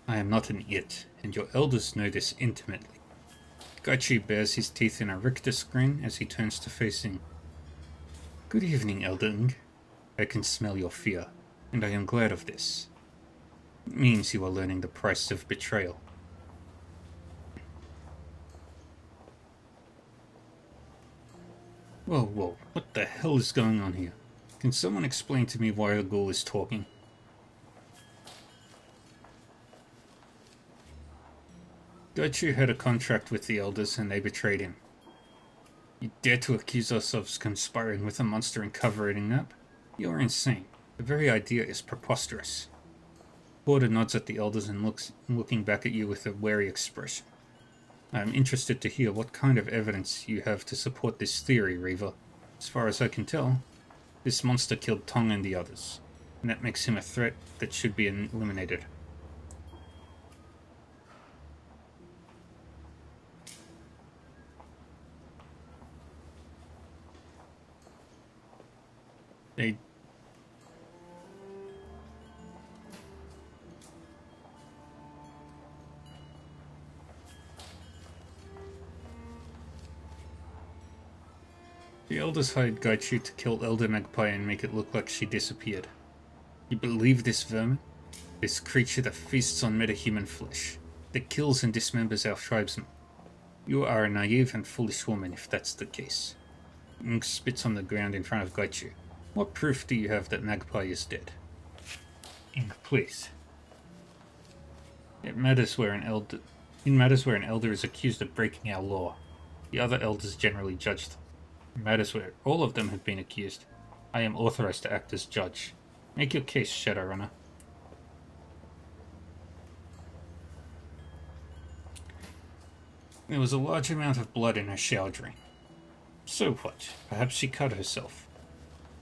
I am not an it, and your elders know this intimately. Gaichi bares his teeth in a rictus grin as he turns to face Ing. Good evening, Elder Ing. I can smell your fear, and I am glad of this. It means you are learning the price of betrayal. Whoa, what the hell is going on here? Can someone explain to me why the ghoul is talking? Gaichu had a contract with the elders and they betrayed him. You dare to accuse us of conspiring with a monster and covering it up? You're insane. The very idea is preposterous. Porter nods at the elders and looking back at you with a wary expression. I am interested to hear what kind of evidence you have to support this theory, Reaver. As far as I can tell, this monster killed Tong and the others, and that makes him a threat that should be eliminated. The elders hired Gaichu to kill Elder Magpie and make it look like she disappeared. You believe this vermin? This creature that feasts on metahuman flesh, that kills and dismembers our tribesmen. You are a naive and foolish woman if that's the case. Ink spits on the ground in front of Gaichu. What proof do you have that Magpie is dead? Ink, please. It matters where an elder... It matters where an elder is accused of breaking our law. The other elders generally judge them. It matters where all of them have been accused. I am authorized to act as judge. Make your case, Shadowrunner. There was a large amount of blood in her shower drain. So what? Perhaps she cut herself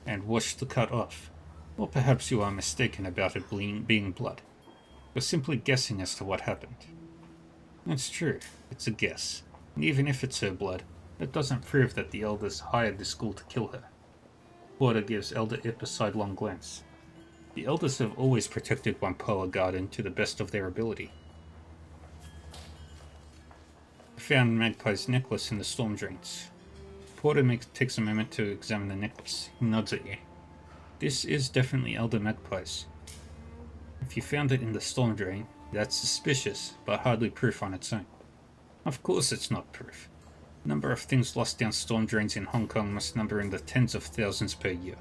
and washed the cut off. Or perhaps you are mistaken about it being blood. We're simply guessing as to what happened. That's true. It's a guess. And even if it's her blood, that doesn't prove that the elders hired the school to kill her. Porter gives Elder Ip a sidelong glance. The elders have always protected Whampoa Garden to the best of their ability. I found Magpie's necklace in the storm drains. Porter takes a moment to examine the necklace. He nods at you. This is definitely Elder Magpie's. If you found it in the storm drain, that's suspicious, but hardly proof on its own. Of course it's not proof. The number of things lost down storm drains in Hong Kong must number in the tens of thousands per year.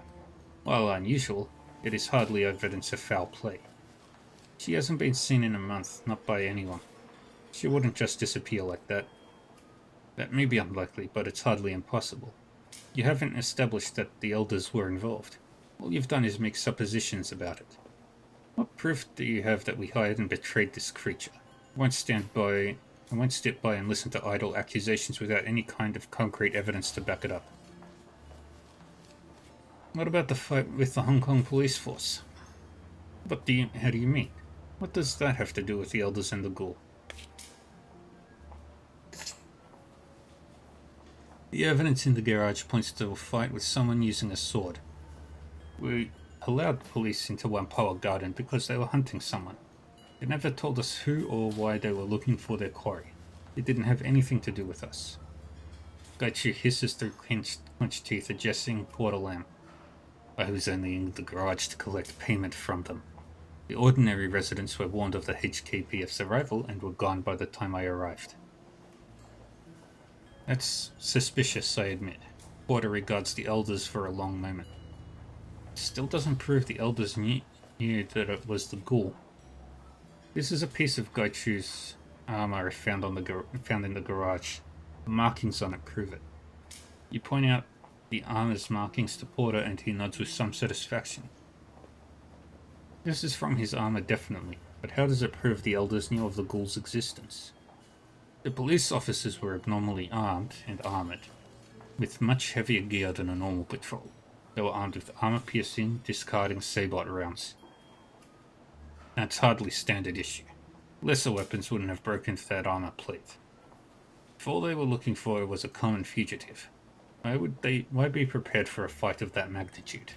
While unusual, it is hardly evidence of foul play. She hasn't been seen in a month, not by anyone. She wouldn't just disappear like that. That may be unlikely, but it's hardly impossible. You haven't established that the elders were involved. All you've done is make suppositions about it. What proof do you have that we hired and betrayed this creature? I won't step by and listen to idle accusations without any kind of concrete evidence to back it up. What about the fight with the Hong Kong police force? How do you mean? What does that have to do with the elders and the ghoul? The evidence in the garage points to a fight with someone using a sword. We allowed the police into Whampoa Garden because they were hunting someone. They never told us who or why they were looking for their quarry. It didn't have anything to do with us. Gaichu hisses through clenched teeth, addressing Porter Lamb. I was only in the garage to collect payment from them. The ordinary residents were warned of the HKPF's arrival and were gone by the time I arrived. That's suspicious, I admit. Porter regards the elders for a long moment. Still doesn't prove the elders knew that it was the ghoul. This is a piece of Gaichu's armor I found in the garage. The markings on it prove it. You point out the armor's markings to Porter and he nods with some satisfaction. This is from his armor definitely, but how does it prove the elders knew of the ghoul's existence? The police officers were abnormally armed and armored, with much heavier gear than a normal patrol. They were armed with armor-piercing, discarding sabot rounds. That's hardly standard issue. Lesser weapons wouldn't have broken that armor plate. If all they were looking for was a common fugitive, why be prepared for a fight of that magnitude?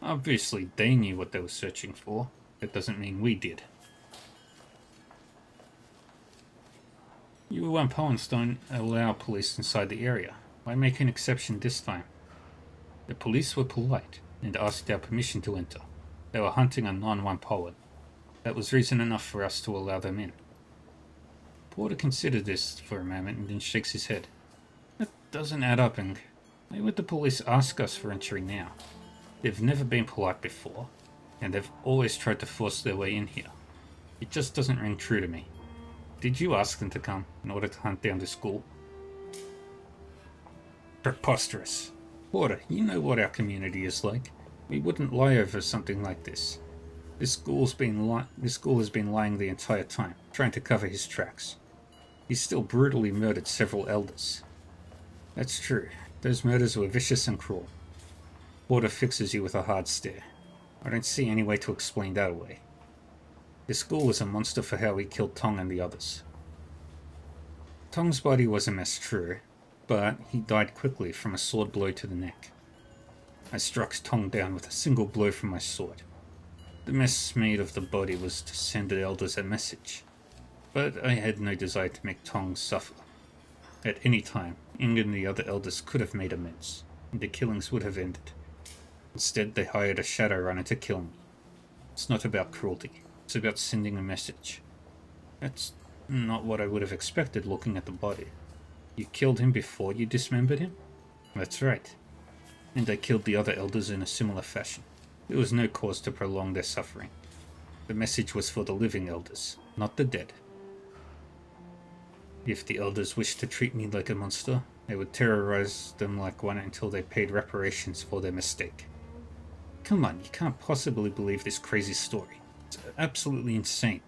Obviously they knew what they were searching for. That doesn't mean we did. You Whampoans don't allow police inside the area. Why make an exception this time? The police were polite and asked our permission to enter. They were hunting a non-Whampoan. That was reason enough for us to allow them in. Porter considered this for a moment and then shakes his head. That doesn't add up, and why would the police ask us for entry now? They've never been polite before, and they've always tried to force their way in here. It just doesn't ring true to me. Did you ask them to come in order to hunt down this ghoul? Preposterous. Porter, you know what our community is like. We wouldn't lie over something like this. This ghoul has been lying the entire time, trying to cover his tracks. He's still brutally murdered several elders. That's true. Those murders were vicious and cruel. Porter fixes you with a hard stare. I don't see any way to explain that away. This ghoul was a monster for how he killed Tong and the others. Tong's body was a mess, true, but he died quickly from a sword blow to the neck. I struck Tong down with a single blow from my sword. The mess made of the body was to send the elders a message, but I had no desire to make Tong suffer. At any time, Ing and the other elders could have made amends, and the killings would have ended. Instead, they hired a Shadowrunner to kill me. It's not about cruelty, it's about sending a message. That's not what I would have expected looking at the body. You killed him before you dismembered him? That's right. and they killed the other elders in a similar fashion. There was no cause to prolong their suffering. The message was for the living elders, not the dead. If the elders wished to treat me like a monster, they would terrorize them like one until they paid reparations for their mistake. Come on, you can't possibly believe this crazy story. It's absolutely insane.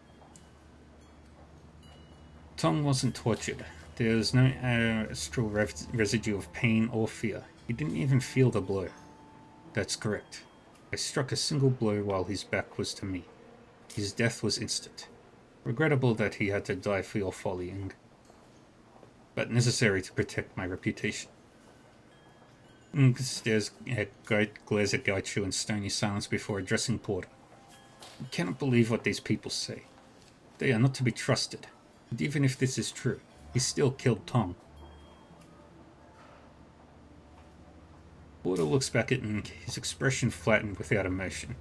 Tong wasn't tortured. There was no astral residue of pain or fear. He didn't even feel the blow. That's correct. I struck a single blow while his back was to me. His death was instant. Regrettable that he had to die for your follying, but necessary to protect my reputation. Glares at Gaichu in stony silence before addressing Porter. I cannot believe what these people say. They are not to be trusted. And even if this is true, he still killed Tong. Porter looks back at Ng, his expression flattened without emotion.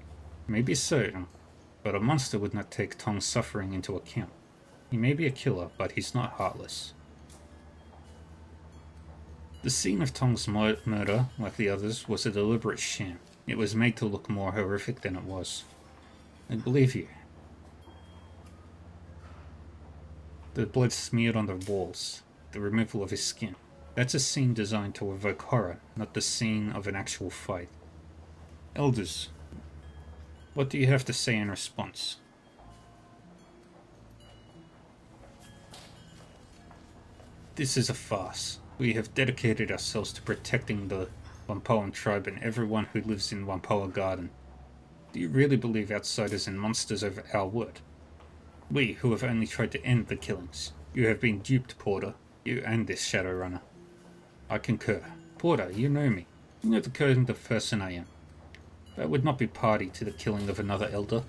Maybe so, but a monster would not take Tong's suffering into account. He may be a killer, but he's not heartless. The scene of Tong's murder, like the others, was a deliberate sham. It was made to look more horrific than it was. I believe you. The blood smeared on the walls, the removal of his skin. That's a scene designed to evoke horror, not the scene of an actual fight. Elders, what do you have to say in response? This is a farce. We have dedicated ourselves to protecting the Wampoan tribe and everyone who lives in Wampoa Garden. Do you really believe outsiders and monsters over our word? We, who have only tried to end the killings. You have been duped, Porter. You and this Shadowrunner. I concur. Porter, you know me. You know the kind of person I am. I would not be party to the killing of another elder.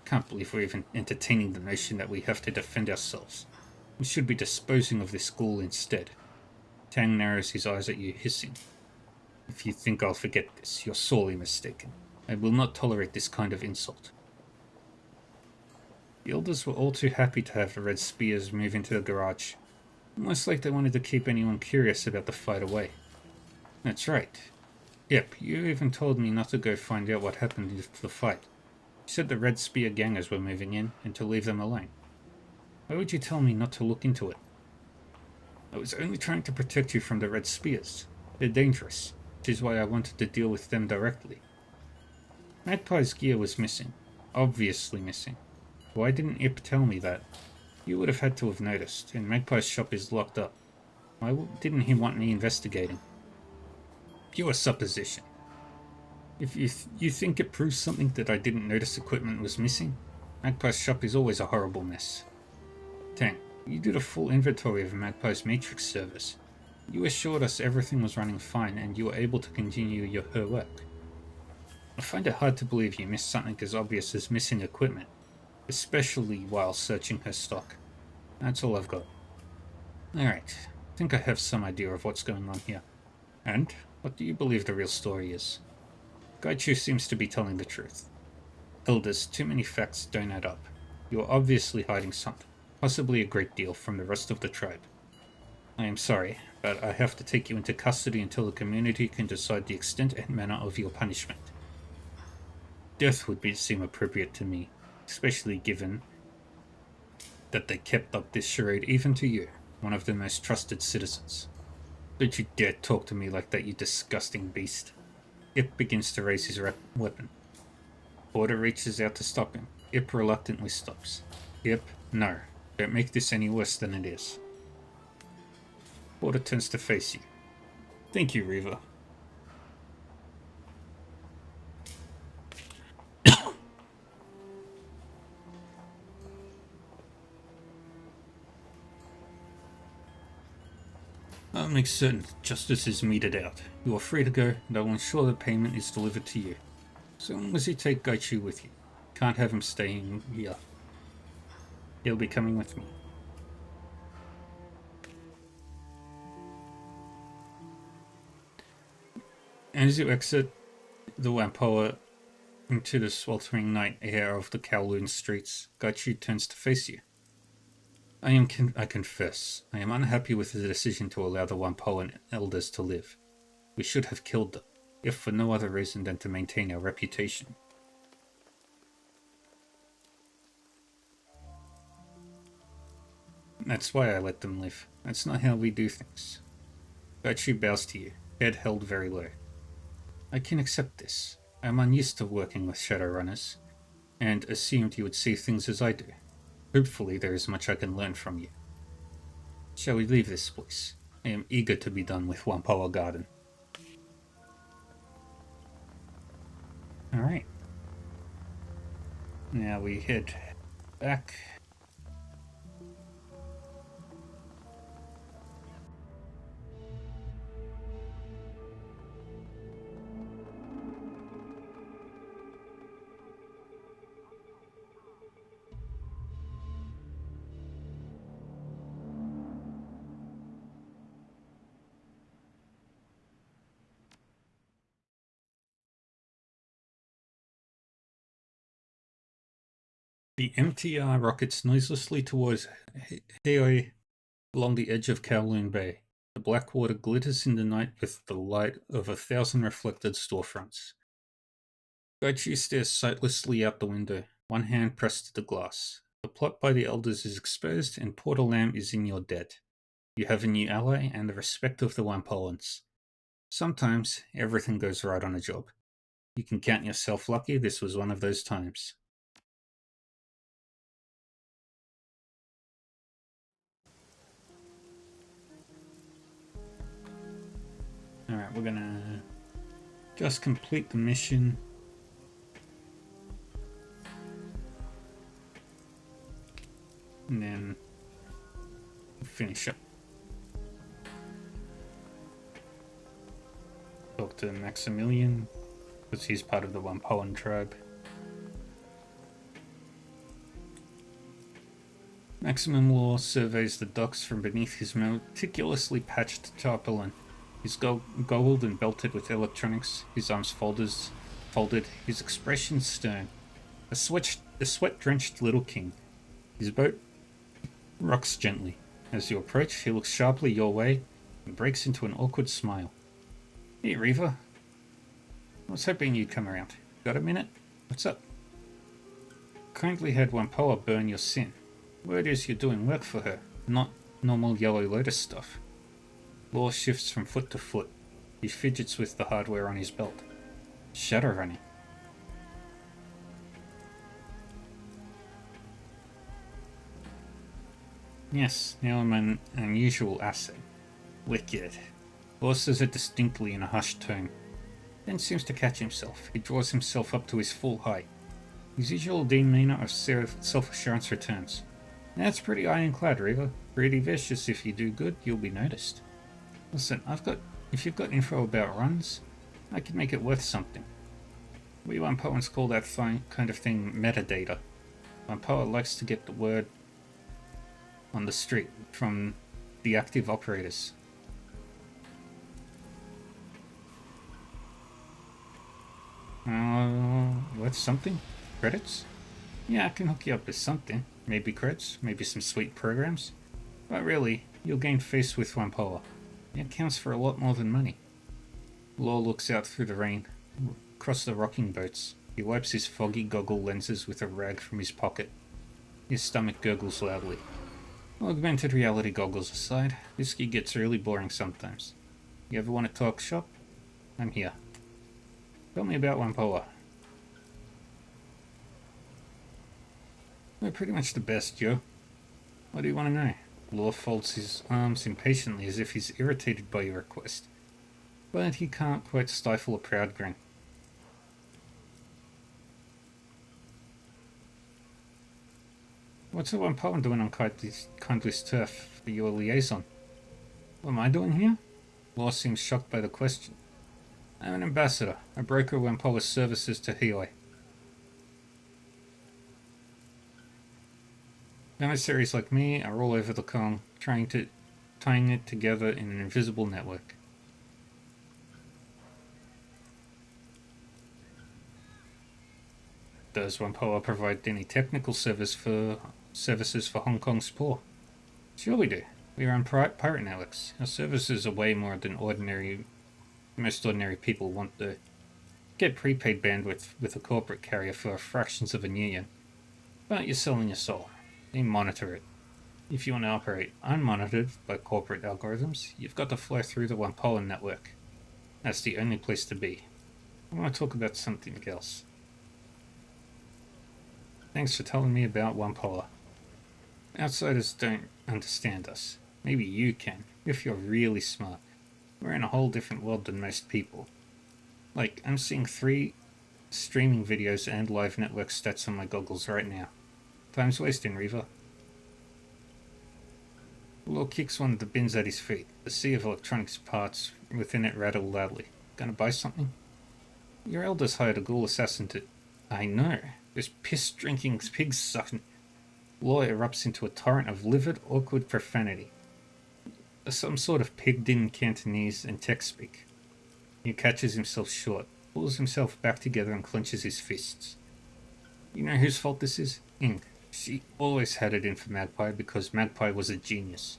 Can't believe we're even entertaining the notion that we have to defend ourselves. We should be disposing of this ghoul instead. Tang narrows his eyes at you, hissing. If you think I'll forget this, you're sorely mistaken. I will not tolerate this kind of insult. The elders were all too happy to have the Red Spears move into the garage. Almost like they wanted to keep anyone curious about the fight away. That's right. Yep, you even told me not to go find out what happened to the fight. You said the Red Spear gangers were moving in, and to leave them alone. Why would you tell me not to look into it? I was only trying to protect you from the Red Spears. They're dangerous, which is why I wanted to deal with them directly. Magpie's gear was missing. Obviously missing. Why didn't Ip tell me that? You would have had to have noticed, and Magpie's shop is locked up. Why didn't he want me investigating? Pure supposition. If you think it proves something that I didn't notice equipment was missing, Magpie's shop is always a horrible mess. Tang, you did a full inventory of Magpie's matrix servers. You assured us everything was running fine and you were able to continue her work. I find it hard to believe you missed something as obvious as missing equipment, especially while searching her stock. That's all I've got. Alright, I think I have some idea of what's going on here. And, what do you believe the real story is? Gaichu seems to be telling the truth. Elders, too many facts don't add up. You are obviously hiding something, possibly a great deal, from the rest of the tribe. I am sorry, but I have to take you into custody until the community can decide the extent and manner of your punishment. Death would seem appropriate to me, especially given that they kept up this charade even to you, one of their most trusted citizens. Don't you dare talk to me like that, you disgusting beast. Ip begins to raise his weapon. Porter reaches out to stop him. Ip reluctantly stops. Ip, no. Don't make this any worse than it is. Porter turns to face you. Thank you, Reaver. I'll make certain justice is meted out. You are free to go, and I will ensure the payment is delivered to you. So long as you take Gaichu with you. Can't have him staying here. He'll be coming with me. As you exit the Wampoa into the sweltering night air of the Kowloon streets, Gaichu turns to face you. I confess, I am unhappy with the decision to allow the Wampoan elders to live. We should have killed them, if for no other reason than to maintain our reputation. That's why I let them live. That's not how we do things. Gertrude bows to you, head held very low. I can accept this. I am unused to working with Shadowrunners, and assumed you would see things as I do. Hopefully there is much I can learn from you. Shall we leave this place? I am eager to be done with Wampoa Garden. Alright. Now we head back. The MTR rockets noiselessly towards Heoi along the edge of Kowloon Bay. The black water glitters in the night with the light of 1,000 reflected storefronts. Gaichu stares sightlessly out the window, one hand pressed to the glass. The plot by the elders is exposed and Porter Lamb is in your debt. You have a new ally and the respect of the Wampoans. Sometimes everything goes right on a job. You can count yourself lucky this was one of those times. Alright, we're gonna just complete the mission. And then finish up. Talk to Maximilian, because he's part of the Wampoan tribe. Maximum Law surveys the docks from beneath his meticulously patched tarpaulin. He's goggled and belted with electronics, his arms folded, his expression stern. A sweat-drenched little king. His boat rocks gently. As you approach, he looks sharply your way and breaks into an awkward smile. Hey, Reaver. I was hoping you'd come around. Got a minute? What's up? Kindly had Wampoa burn your sin. Word is you're doing work for her, not normal Yellow Lotus stuff. Law shifts from foot to foot. He fidgets with the hardware on his belt. Shadowrunning. Yes, now I'm an unusual asset. Wicked. Law says it distinctly in a hushed tone. Then seems to catch himself. He draws himself up to his full height. His usual demeanor of self-assurance returns. That's pretty ironclad, Reaver. Pretty vicious. If you do good, you'll be noticed. Listen, if you've got info about runs, I can make it worth something. We Wampoans call that kind of thing metadata. Wampoa likes to get the word on the street from the active operators. What's something? Credits? Yeah, I can hook you up with something. Maybe creds, maybe some sweet programs. But really, you'll gain face with Wampoa. It counts for a lot more than money. Law looks out through the rain, across the rocking boats. He wipes his foggy goggle lenses with a rag from his pocket. His stomach gurgles loudly. Augmented reality goggles aside, this gig gets really boring sometimes. You ever want to talk shop? I'm here. Tell me about Wampoa. We're pretty much the best, Joe. What do you want to know? Law folds his arms impatiently as if he's irritated by your request. But he can't quite stifle a proud grin. What's a Wampoan doing on Kindly's turf for your liaison? What am I doing here? Law seems shocked by the question. I'm an ambassador. I broker Wampoa's services to Heoi. Emissaries like me are all over the Kong, tying it together in an invisible network. Does Wampoa provide any technical services for Hong Kong's poor? Sure we do. We run pirate networks. Our services are way more than ordinary Most ordinary people want to get prepaid bandwidth with a corporate carrier for fractions of a union. But you're selling your soul. They monitor it. If you want to operate unmonitored by corporate algorithms, you've got to fly through the one-polar network. That's the only place to be. I want to talk about something else. Thanks for telling me about one polar. Outsiders don't understand us. Maybe you can, if you're really smart. We're in a whole different world than most people. Like, I'm seeing 3 streaming videos and live network stats on my goggles right now. Time's wasting, Reaver. Law kicks one of the bins at his feet. The sea of electronics parts within it rattle loudly. Gonna buy something? Your elders hired a ghoul assassin to... I know. This piss-drinking, pig-sucking... Law erupts into a torrent of livid, awkward profanity. Some sort of pigged-in Cantonese and text speak. He catches himself short, pulls himself back together and clenches his fists. You know whose fault this is? Ing. She always had it in for Magpie because Magpie was a genius.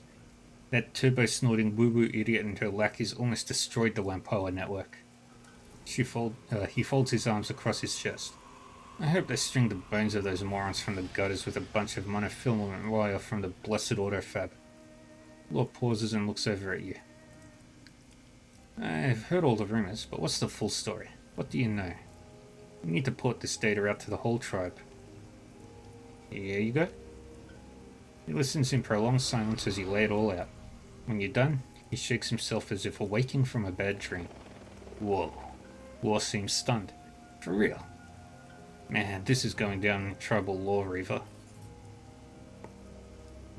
That turbo-snorting woo-woo idiot and her lackeys almost destroyed the Wampoa network. He folds his arms across his chest. I hope they string the bones of those morons from the gutters with a bunch of monofilament wire from the blessed autofab. Law pauses and looks over at you. I've heard all the rumors, but what's the full story? What do you know? You need to port this data out to the whole tribe. Here you go. He listens in prolonged silence as you lay it all out. When you're done, he shakes himself as if awaking from a bad dream. Whoa. Law seems stunned. For real? Man, this is going down in tribal law, Reaver.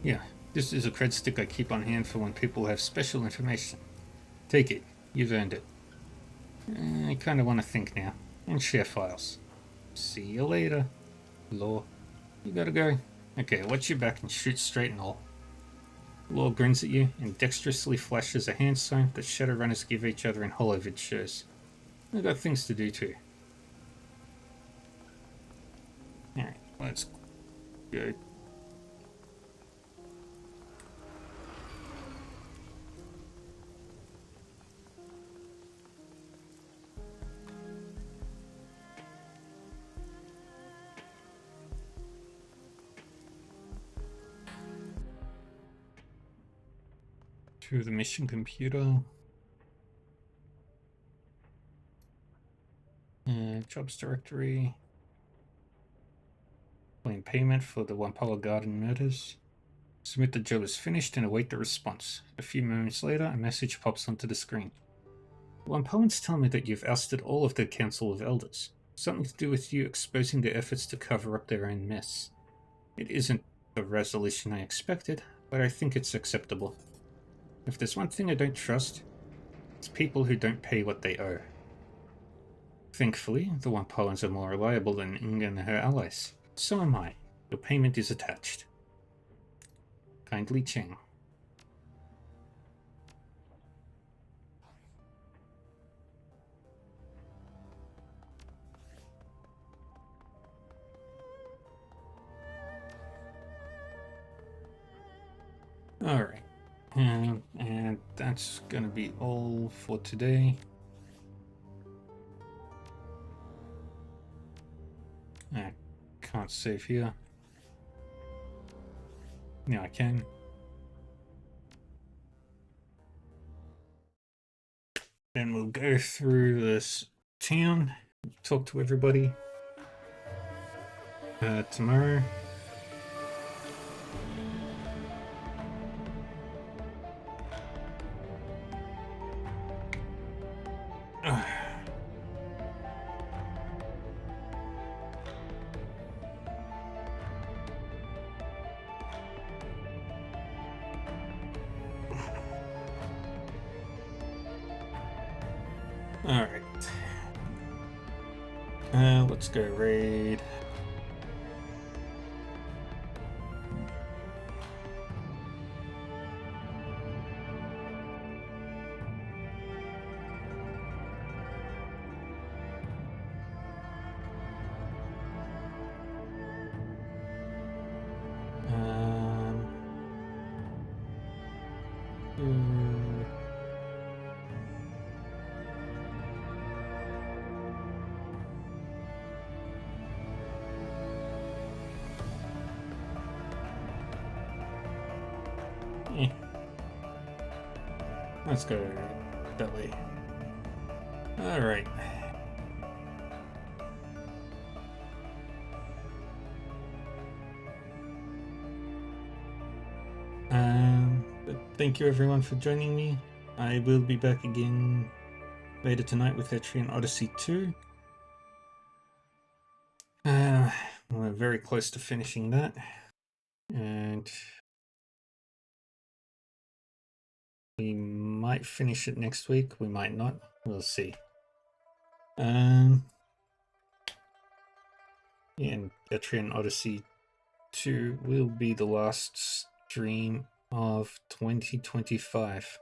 Yeah, this is a cred stick I keep on hand for when people have special information. Take it. You've earned it. I kinda wanna think now. And share files. See you later. Law. You gotta go. Okay, watch your back and shoot straight and all. Law grins at you and dexterously flashes a hand sign that Shadowrunners give each other in holovid shows. I've got things to do too. Alright, let's go. To the mission computer. Jobs directory. Claim payment for the Wampoa Garden murders. Submit the job as finished and await the response. A few moments later, a message pops onto the screen. Wampoans tell me that you've ousted all of the Council of Elders. Something to do with you exposing their efforts to cover up their own mess. It isn't the resolution I expected, but I think it's acceptable. If there's one thing I don't trust, it's people who don't pay what they owe. Thankfully, the Wampoans are more reliable than Ing and her allies. So am I. Your payment is attached. Kindly Cheng. Alright. And that's gonna be all for today. I can't save here. Now I can. Then we'll go through this town, talk to everybody tomorrow. Alright. Let's go raid. Yeah. Let's go that way. Alright. But thank you everyone for joining me. I will be back again later tonight with Etrian Odyssey 2. We're very close to finishing that. And we might finish it next week, we might not. We'll see. Yeah, and Etrian Odyssey 2 will be the last stream of 2025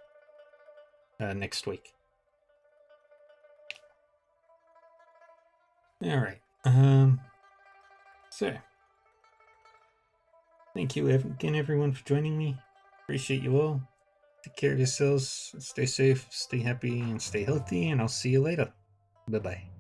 next week. Alright. So thank you again everyone for joining me. Appreciate you all. Take care of yourselves, stay safe, stay happy, and stay healthy, and I'll see you later. Bye-bye.